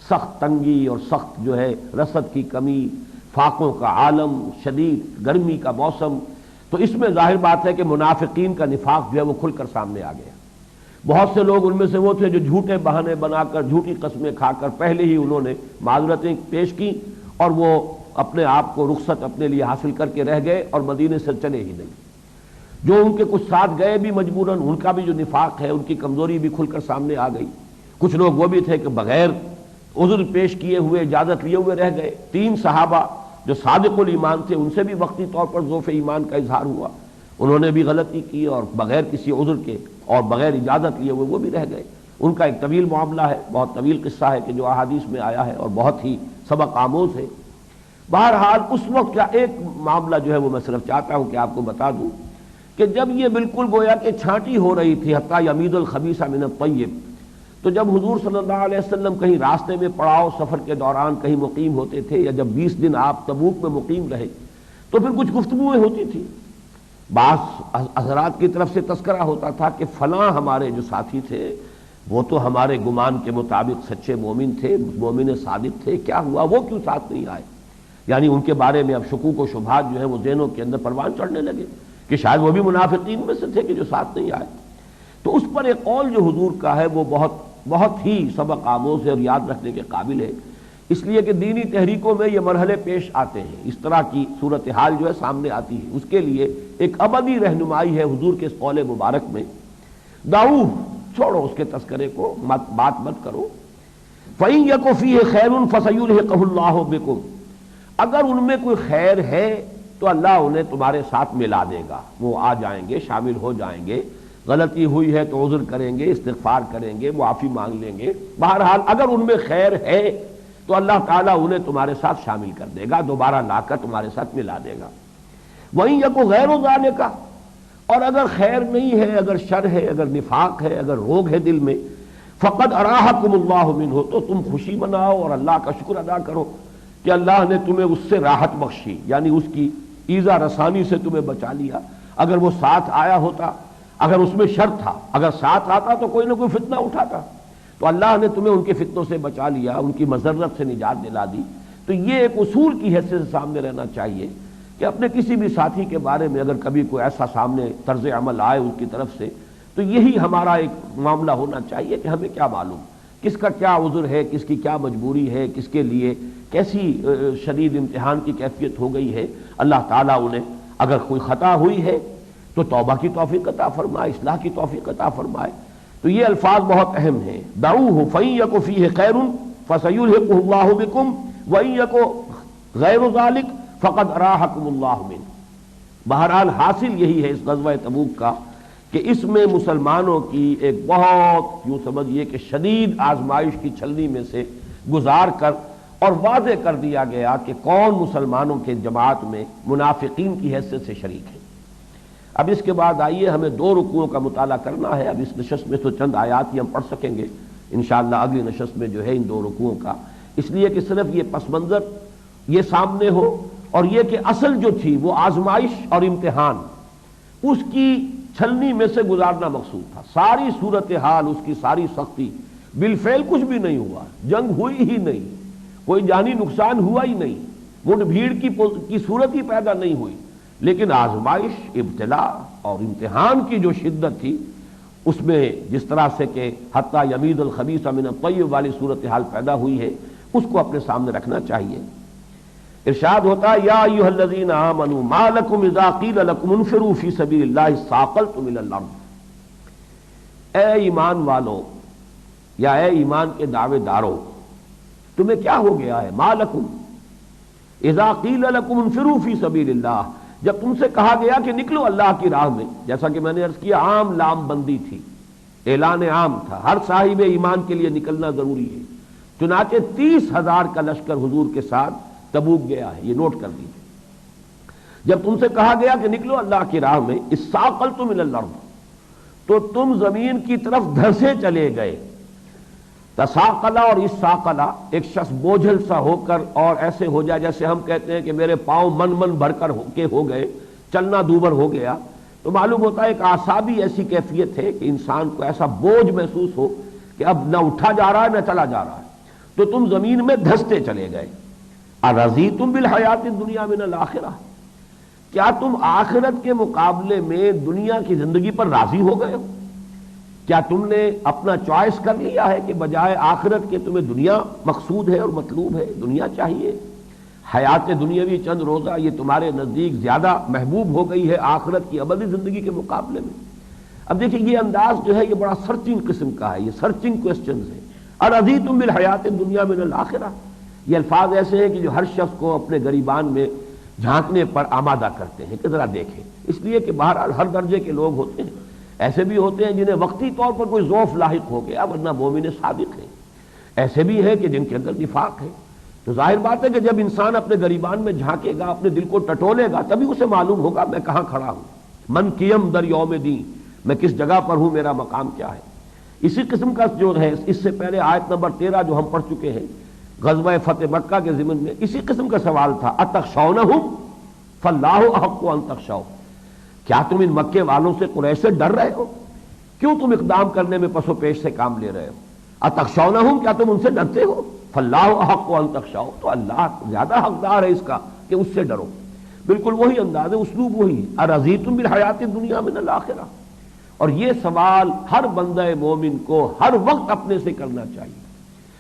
S1: سخت تنگی اور سخت جو ہے رسد کی کمی، فاقوں کا عالم، شدید گرمی کا موسم، تو اس میں ظاہر بات ہے کہ منافقین کا نفاق جو ہے وہ کھل کر سامنے آ گیا۔ بہت سے لوگ ان میں سے وہ تھے جو جھوٹے بہانے بنا کر، جھوٹی قسمیں کھا کر پہلے ہی انہوں نے معذرتیں پیش کی، اور وہ اپنے آپ کو رخصت اپنے لیے حاصل کر کے رہ گئے اور مدینے سے چلے ہی نہیں۔ جو ان کے کچھ ساتھ گئے بھی مجبوراً، ان کا بھی جو نفاق ہے، ان کی کمزوری بھی کھل کر سامنے آ گئی۔ کچھ لوگ وہ بھی تھے کہ بغیر عذر پیش کیے ہوئے، اجازت لیے ہوئے رہ گئے۔ 3 صحابہ جو صادق الایمان تھے، ان سے بھی وقتی طور پر ضعف ایمان کا اظہار ہوا، انہوں نے بھی غلطی کی اور بغیر کسی عذر کے اور بغیر اجازت لیے ہوئے وہ بھی رہ گئے۔ ان کا ایک طویل معاملہ ہے، بہت طویل قصہ ہے کہ جو احادیث میں آیا ہے اور بہت ہی سبق آموز ہے۔ بہرحال اس وقت کا ایک معاملہ جو ہے وہ میں صرف چاہتا ہوں کہ آپ کو بتا دوں کہ جب یہ بالکل گویا کہ چھانٹی ہو رہی تھی، حتیٰ یمیز الخبیث من الطیب، تو جب حضور صلی اللہ علیہ وسلم کہیں راستے میں پڑاؤ سفر کے دوران کہیں مقیم ہوتے تھے، یا جب 20 دن آپ تبوک میں مقیم رہے، تو پھر کچھ گفتگویں ہوتی تھی۔ بعض حضرات کی طرف سے تذکرہ ہوتا تھا کہ فلاں ہمارے جو ساتھی تھے وہ تو ہمارے گمان کے مطابق سچے مومن تھے، مومن صادق تھے، کیا ہوا وہ کیوں ساتھ نہیں آئے؟ یعنی ان کے بارے میں اب شکوک و شبہات جو ہے وہ ذہنوں کے اندر پروان چڑھنے لگے کہ شاید وہ بھی منافقین میں سے تھے کہ جو ساتھ نہیں آئے۔ تو اس پر ایک قول جو حضور کا ہے وہ بہت ہی سبق آموز ہے اور یاد رکھنے کے قابل ہے، اس لیے کہ دینی تحریکوں میں یہ مرحلے پیش آتے ہیں، اس طرح کی صورتحال جو ہے سامنے آتی ہے، اس کے لیے ایک ابدی رہنمائی ہے حضور کے اس قول مبارک میں۔ دعو، چھوڑو اس کے تذکرے کو، بات مت کرو۔ فَإِن يَكُ فِيهِ خَيْرٌ فَسَيُلْحِقُهُ اللَّهُ بِكُمْ، اگر ان میں کوئی خیر ہے تو اللہ انہیں تمہارے ساتھ ملا دے گا، وہ آ جائیں گے، شامل ہو جائیں گے۔ غلطی ہوئی ہے تو عذر کریں گے، استغفار کریں گے، معافی مانگ لیں گے۔ بہرحال اگر ان میں خیر ہے تو اللہ تعالیٰ انہیں تمہارے ساتھ شامل کر دے گا، دوبارہ لا کر تمہارے ساتھ ملا دے گا۔ وہیں یکو غیر ذالک، اور اگر خیر نہیں ہے، اگر شر ہے، اگر نفاق ہے، اگر روگ ہے دل میں، فقد اراحکم اللہ منہ، تو تم خوشی مناؤ اور اللہ کا شکر ادا کرو کہ اللہ نے تمہیں اس سے راحت بخشی، یعنی اس کی ایذا رسانی سے تمہیں بچا لیا۔ اگر وہ ساتھ آیا ہوتا، اگر اس میں شر تھا، اگر ساتھ آتا تو کوئی نہ کوئی فتنہ اٹھاتا، تو اللہ نے تمہیں ان کے فتنوں سے بچا لیا، ان کی مضرت سے نجات دلا دی۔ تو یہ ایک اصول کی حیثیت سے سامنے رہنا چاہیے کہ اپنے کسی بھی ساتھی کے بارے میں اگر کبھی کوئی ایسا سامنے طرز عمل آئے اس کی طرف سے، تو یہی ہمارا ایک معاملہ ہونا چاہیے کہ ہمیں کیا معلوم کس کا کیا عذر ہے، کس کی کیا مجبوری ہے، کس کے لیے کیسی شدید امتحان کی کیفیت ہو گئی ہے۔ اللہ تعالیٰ انہیں اگر کوئی خطا ہوئی ہے تو توبہ کی توفیق عطا فرمائے، اصلاح کی توفیق عطا فرمائے۔ تو یہ الفاظ بہت اہم ہیں۔ دعوہ فإن یک فیہ خیر فسیلحقہ اللہ بکم وإن یک غیر ذلک فقد اراحکم اللہ منہ۔ بہرحال حاصل یہی ہے اس غزوہ تبوک کا کہ اس میں مسلمانوں کی ایک بہت یوں سمجھیے کہ شدید آزمائش کی چھلنی میں سے گزار کر اور واضح کر دیا گیا کہ کون مسلمانوں کے جماعت میں منافقین کی حیثیت سے شریک ہے۔ اب اس کے بعد آئیے ہمیں 2 رکوعوں کا مطالعہ کرنا ہے۔ اب اس نشست میں تو چند آیات ہی ہم پڑھ سکیں گے انشاءاللہ، اگلی نشست میں جو ہے ان 2 رکوعوں کا، اس لیے کہ صرف یہ پس منظر یہ سامنے ہو، اور یہ کہ اصل جو تھی وہ آزمائش اور امتحان، اس کی چھلنی میں سے گزارنا مقصود تھا۔ ساری صورتحال، اس کی ساری سختی، بالفعل کچھ بھی نہیں ہوا، جنگ ہوئی ہی نہیں، کوئی جانی نقصان ہوا ہی نہیں، مٹ بھیڑ کی صورت ہی پیدا نہیں ہوئی، لیکن آزمائش، ابتلا اور امتحان کی جو شدت تھی اس میں جس طرح سے کہ حتیٰ یمیز الخبیث من الطیب والی صورتحال پیدا ہوئی ہے، اس کو اپنے سامنے رکھنا چاہیے۔ ارشاد ہوتا ہے یا ایھا الذین آمنوا ما لکم اذا قیل لکم انفروا فی سبیل اللہ اثاقلتم الی الارض، اے ایمان والو یا اے ایمان کے دعوے دارو، تمہیں کیا ہو گیا ہے؟ ما لکم اذا قیل لکم انفروا فی سبیل اللہ، جب تم سے کہا گیا کہ نکلو اللہ کی راہ میں، جیسا کہ میں نے عرض کیا عام لام بندی تھی، اعلان عام تھا، ہر صاحب ایمان کے لیے نکلنا ضروری ہے۔ چنانچہ 30,000 کا لشکر حضور کے ساتھ تبوک گیا ہے، یہ نوٹ کر دیجیے۔ جب تم سے کہا گیا کہ نکلو اللہ کی راہ میں، اثاقلتم الی الارض، تو تم زمین کی طرف دھسے چلے گئے۔ تساقلا اور اساقلا، ایک شخص بوجھل سا ہو کر اور ایسے ہو جائے جیسے ہم کہتے ہیں کہ میرے پاؤں من بھر کر ہو گئے، چلنا دوبر ہو گیا، تو معلوم ہوتا ہے ایک اعصابی ایسی کیفیت ہے کہ انسان کو ایسا بوجھ محسوس ہو کہ اب نہ اٹھا جا رہا ہے نہ چلا جا رہا ہے، تو تم زمین میں دھستے چلے گئے۔ ارضیتم بالحیات الدنیا من الآخرہ، کیا تم آخرت کے مقابلے میں دنیا کی زندگی پر راضی ہو گئے ہو؟ کیا تم نے اپنا چوائس کر لیا ہے کہ بجائے آخرت کے تمہیں دنیا مقصود ہے اور مطلوب ہے، دنیا چاہیے؟ حیات دنیاوی چند روزہ یہ تمہارے نزدیک زیادہ محبوب ہو گئی ہے آخرت کی ابدی زندگی کے مقابلے میں۔ اب دیکھیں یہ انداز جو ہے یہ بڑا سرچنگ قسم کا ہے، یہ سرچنگ کوسچنز ہے۔ ارضیتم بالحیات الدنیا من الآخرہ، یہ الفاظ ایسے ہیں کہ جو ہر شخص کو اپنے گریبان میں جھانکنے پر آمادہ کرتے ہیں کہ ذرا دیکھیں، اس لیے کہ بہرحال ہر درجے کے لوگ ہوتے ہیں، ایسے بھی ہوتے ہیں جنہیں وقتی طور پر کوئی ضعف لاحق ہو گیا ورنہ مومن صادق ہیں، ایسے بھی ہیں کہ جن کے اندر نفاق ہے۔ تو ظاہر بات ہے کہ جب انسان اپنے گریبان میں جھانکے گا، اپنے دل کو ٹٹولے گا، تبھی اسے معلوم ہوگا میں کہاں کھڑا ہوں، من کیم در یوم دین، میں کس جگہ پر ہوں، میرا مقام کیا ہے۔ اسی قسم کا جو ہے، اس سے پہلے آیت نمبر 13 جو ہم پڑھ چکے ہیں غزوہ فتح مکہ کے ضمن میں، اسی قسم کا سوال تھا، اتخشونہم فاللہ احق ان تخشوا، کیا تم ان مکے والوں سے قریش سے ڈر رہے ہو؟ کیوں تم اقدام کرنے میں پس و پیش سے کام لے رہے ہو؟ اتخشونہم، کیا تم ان سے ڈرتے ہو؟ فاللہ احق ان تخشوا، تو اللہ زیادہ حقدار ہے اس کا کہ اس سے ڈرو۔ بالکل وہی انداز ہے، اسلوب وہی، ارضیتم بالحیات الدنیا من الآخرہ۔ اور یہ سوال ہر بندہ مومن کو ہر وقت اپنے سے کرنا چاہیے،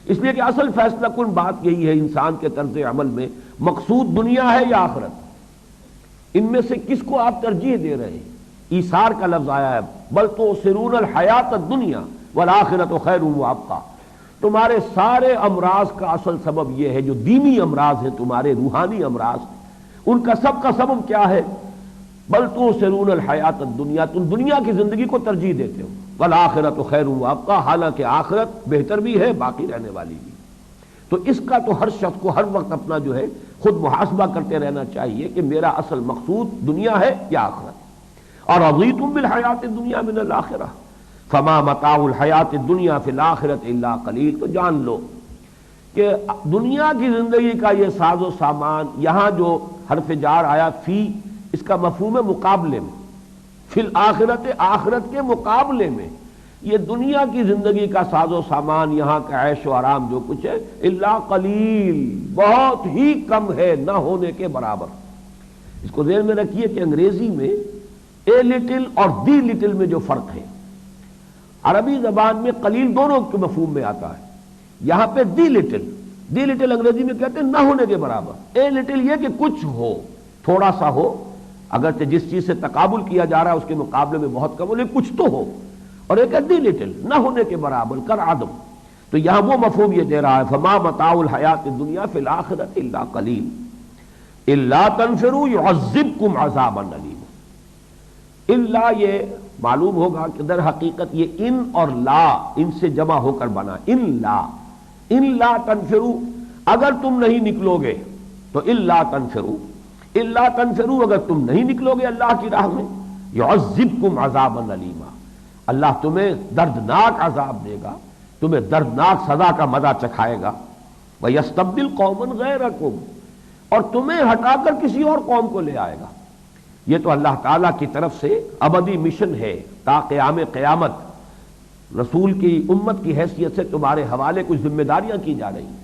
S1: اس لیے کہ اصل فیصلہ کن بات یہی ہے انسان کے طرز عمل میں، مقصود دنیا ہے یا آخرت، ان میں سے کس کو آپ ترجیح دے رہے ہیں؟ ایثار کا لفظ آیا ہے، بل تؤثرون الحیات الدنیا والآخرۃ خیر وابقیٰ۔ تمہارے سارے امراض کا اصل سبب یہ ہے، جو دینی امراض ہیں تمہارے، روحانی امراض، ان کا سبب کیا ہے؟ بل تؤثرون الحیات الدنیا، تم دنیا کی زندگی کو ترجیح دیتے ہو، والآخرۃ خیر وابقیٰ، حالانکہ آخرت بہتر بھی ہے، باقی رہنے والی بھی۔ تو اس کا تو ہر شخص کو ہر وقت اپنا جو ہے خود محاسبہ کرتے رہنا چاہیے کہ میرا اصل مقصود دنیا ہے یا آخرت۔ اور رضیتم بالحیات الدنیا من الآخرہ فما متاع الحیات الدنیا فی الآخرۃ الا قلیل۔ تو جان لو کہ دنیا کی زندگی کا یہ ساز و سامان، یہاں جو حرف جار آیا فی، اس کا مفہوم ہے مقابلے میں، فی الآخرت، آخرت کے مقابلے میں یہ دنیا کی زندگی کا ساز و سامان، یہاں کا عیش و آرام جو کچھ ہے، الا قلیل، بہت ہی کم ہے، نہ ہونے کے برابر۔ اس کو ذہن میں رکھیے کہ انگریزی میں اے لٹل اور دی لٹل میں جو فرق ہے، عربی زبان میں قلیل دونوں کے مفہوم میں آتا ہے، یہاں پہ دی لٹل انگریزی میں کہتے ہیں نہ ہونے کے برابر۔ اے لٹل یہ کہ کچھ ہو، تھوڑا سا ہو، اگرچہ جس چیز سے تقابل کیا جا رہا ہے اس کے مقابلے میں بہت کم ہو، لیکن کچھ تو ہو، اور ایک دی لٹل، نہ ہونے کے برابر، کر عدم۔ تو یہاں وہ مفہوم یہ دے رہا ہے، فما متاع الحیات الدنیا فی الآخرۃ الا قلیل الا تنفروا يعذبکم عذابا الیما۔ الا یہ معلوم ہوگا کہ در حقیقت یہ ان اور لا، ان سے جمع ہو کر بنا، ان لا تنفروا، اگر تم نہیں نکلو گے تو الا تنفروا، اگر تم نہیں نکلو گے اللہ کی راہ میں، يعذبکم عذابا الیما، اللہ تمہیں دردناک عذاب دے گا، تمہیں دردناک سزا کا مزہ چکھائے گا، وَيَسْتَبْدِلْ قَوْمًا غَيْرَكُمْ، اور تمہیں ہٹا کر کسی اور قوم کو لے آئے گا۔ یہ تو اللہ تعالیٰ کی طرف سے ابدی مشن ہے، تا قیام قیامت رسول کی امت کی حیثیت سے تمہارے حوالے کچھ ذمہ داریاں کی جا رہی ہیں،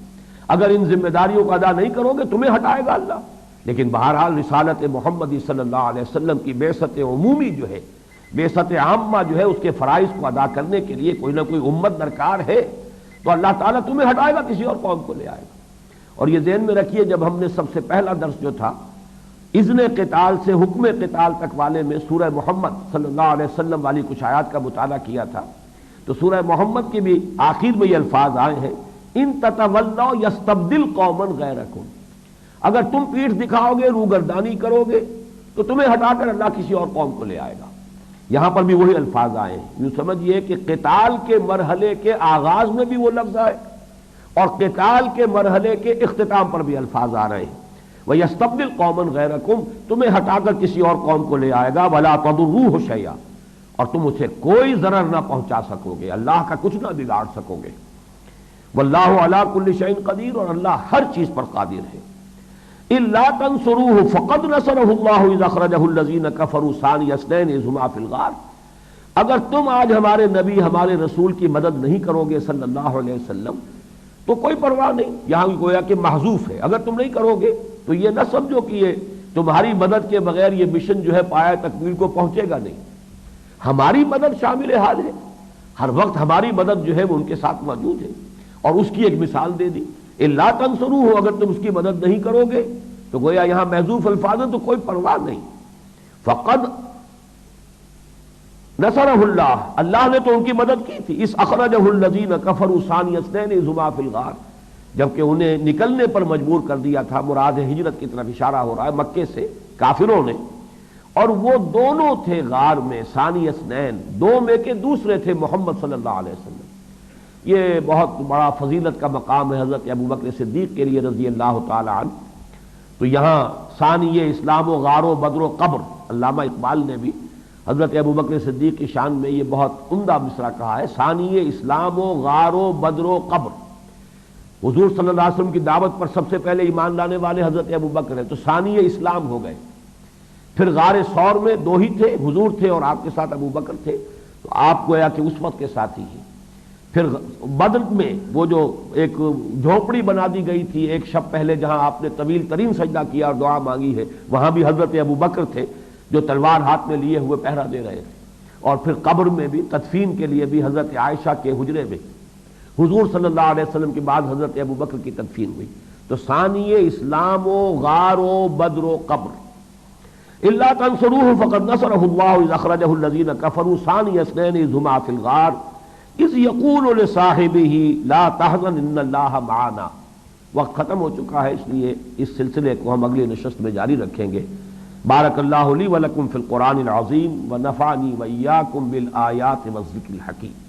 S1: اگر ان ذمہ داریوں کو ادا نہیں کرو گے تمہیں ہٹائے گا اللہ۔ لیکن بہرحال رسالت محمدی صلی اللہ علیہ وسلم کی بعثت عمومی جو ہے، بعثت عامہ جو ہے، اس کے فرائض کو ادا کرنے کے لیے کوئی نہ کوئی امت درکار ہے، تو اللہ تعالیٰ تمہیں ہٹائے گا، کسی اور قوم کو لے آئے گا۔ اور یہ ذہن میں رکھیے، جب ہم نے سب سے پہلا درس جو تھا اذن قتال سے حکم قتال تک والے میں سورہ محمد صلی اللہ علیہ وسلم والی کچھ آیات کا مطالعہ کیا تھا، تو سورہ محمد کی بھی آخر میں یہ الفاظ آئے ہیں، ان تتولوا یستبدل قوما غیرکم، اگر تم پیٹھ دکھاؤ گے، روگردانی کرو گے، تو تمہیں ہٹا کر اللہ کسی اور قوم کو لے آئے گا۔ یہاں پر بھی وہی الفاظ آئے ہیں، یوں سمجھیے کہ قتال کے مرحلے کے آغاز میں بھی وہ لفظ آئے اور قتال کے مرحلے کے اختتام پر بھی الفاظ آ رہے ہیں، وَيَسْتَبْدِلْ قَوْمًا غَيْرَكُمْ، تمہیں ہٹا کر کسی اور قوم کو لے آئے گا، وَلَا تَضُرُّوهُ شَيْئًا، اور تم اسے کوئی ضرر نہ پہنچا سکو گے، اللہ کا کچھ نہ بگاڑ سکو گے۔ وَاللَّهُ عَلَىٰ كُلِّ شَيْءٍ قَدِيرٌ، اور اللہ ہر چیز پر قادر ہے۔ إِلَّا تَنْصُرُوهُ فَقَدْ نَصَرَهُ اللَّهُ إِذْ أَخْرَجَهُ الَّذِينَ كَفَرُوا ثَانِيَ اثْنَيْنِ إِذْ هُمَا فِي الْغَارِ، اگر تم آج ہمارے نبی، ہمارے رسول کی مدد نہیں کرو گے صلی اللہ علیہ وسلم، تو کوئی پرواہ نہیں، یہاں گویا کہ محذوف ہے، اگر تم نہیں کرو گے تو یہ نہ سمجھو کہ یہ تمہاری مدد کے بغیر یہ مشن جو ہے پایہ تکمیل کو پہنچے گا، نہیں، ہماری مدد شامل حال ہے، ہر وقت ہماری مدد جو ہے وہ ان کے ساتھ موجود ہے، اور اس کی ایک مثال دے دی، الا تنصروہ، اگر تم اس کی مدد نہیں کرو گے تو گویا یہاں محذوف الفاظ ہے، تو کوئی پرواہ نہیں، فقد نصرہ اللہ، اللہ نے تو ان کی مدد کی تھی، اس اخرجہ الذین کفروا ثانی اثنین اذ ہما فی الغار، جبکہ انہیں نکلنے پر مجبور کر دیا تھا، مراد ہجرت کی طرف اشارہ ہو رہا ہے مکے سے کافروں نے، اور وہ دونوں تھے غار میں، ثانی اثنین، دو میں کے دوسرے تھے محمد صلی اللہ علیہ وسلم۔ یہ بہت بڑا فضیلت کا مقام ہے حضرت ابوبکر صدیق کے لیے رضی اللہ تعالی عنہ۔ تو یہاں ثانی اسلام و غار و بدر و قبر، علامہ اقبال نے بھی حضرت ابوبکر صدیق کی شان میں یہ بہت عمدہ مصرع کہا ہے، ثانی اسلام و غار و بدر و قبر۔ حضور صلی اللہ علیہ وسلم کی دعوت پر سب سے پہلے ایمان لانے والے حضرت ابوبکر ہیں، تو ثانی اسلام ہو گئے۔ پھر غار ثور میں دو ہی تھے، حضور تھے اور آپ کے ساتھ ابوبکر تھے، تو آپ گویا کہ اس وقت کے ساتھ ہی ہیں۔ پھر بدر میں وہ جو ایک جھونپڑی بنا دی گئی تھی ایک شب پہلے، جہاں آپ نے طویل ترین سجدہ کیا اور دعا مانگی ہے، وہاں بھی حضرت ابوبکر تھے جو تلوار ہاتھ میں لیے ہوئے پہرا دے رہے تھے۔ اور پھر قبر میں بھی تدفین کے لیے بھی حضرت عائشہ کے حجرے میں حضور صلی اللہ علیہ وسلم کے بعد حضرت ابوبکر کی تدفین ہوئی۔ تو ثانی اسلام و غار و بدر و قبر، الا تنصروه فقد نصره الله اذ اخرجه الذين كفروا ثاني اثنين اذ هما في الغار اذ يقول لصاحبه لا تحزن ان الله معنا۔ وقت ختم ہو چکا ہے، اس لیے اس سلسلے کو ہم اگلی نشست میں جاری رکھیں گے۔ بارک اللہ لی ولکم فی القرآن العظیم ونفعنی وإیاکم بالآیات والذکر الحکیم۔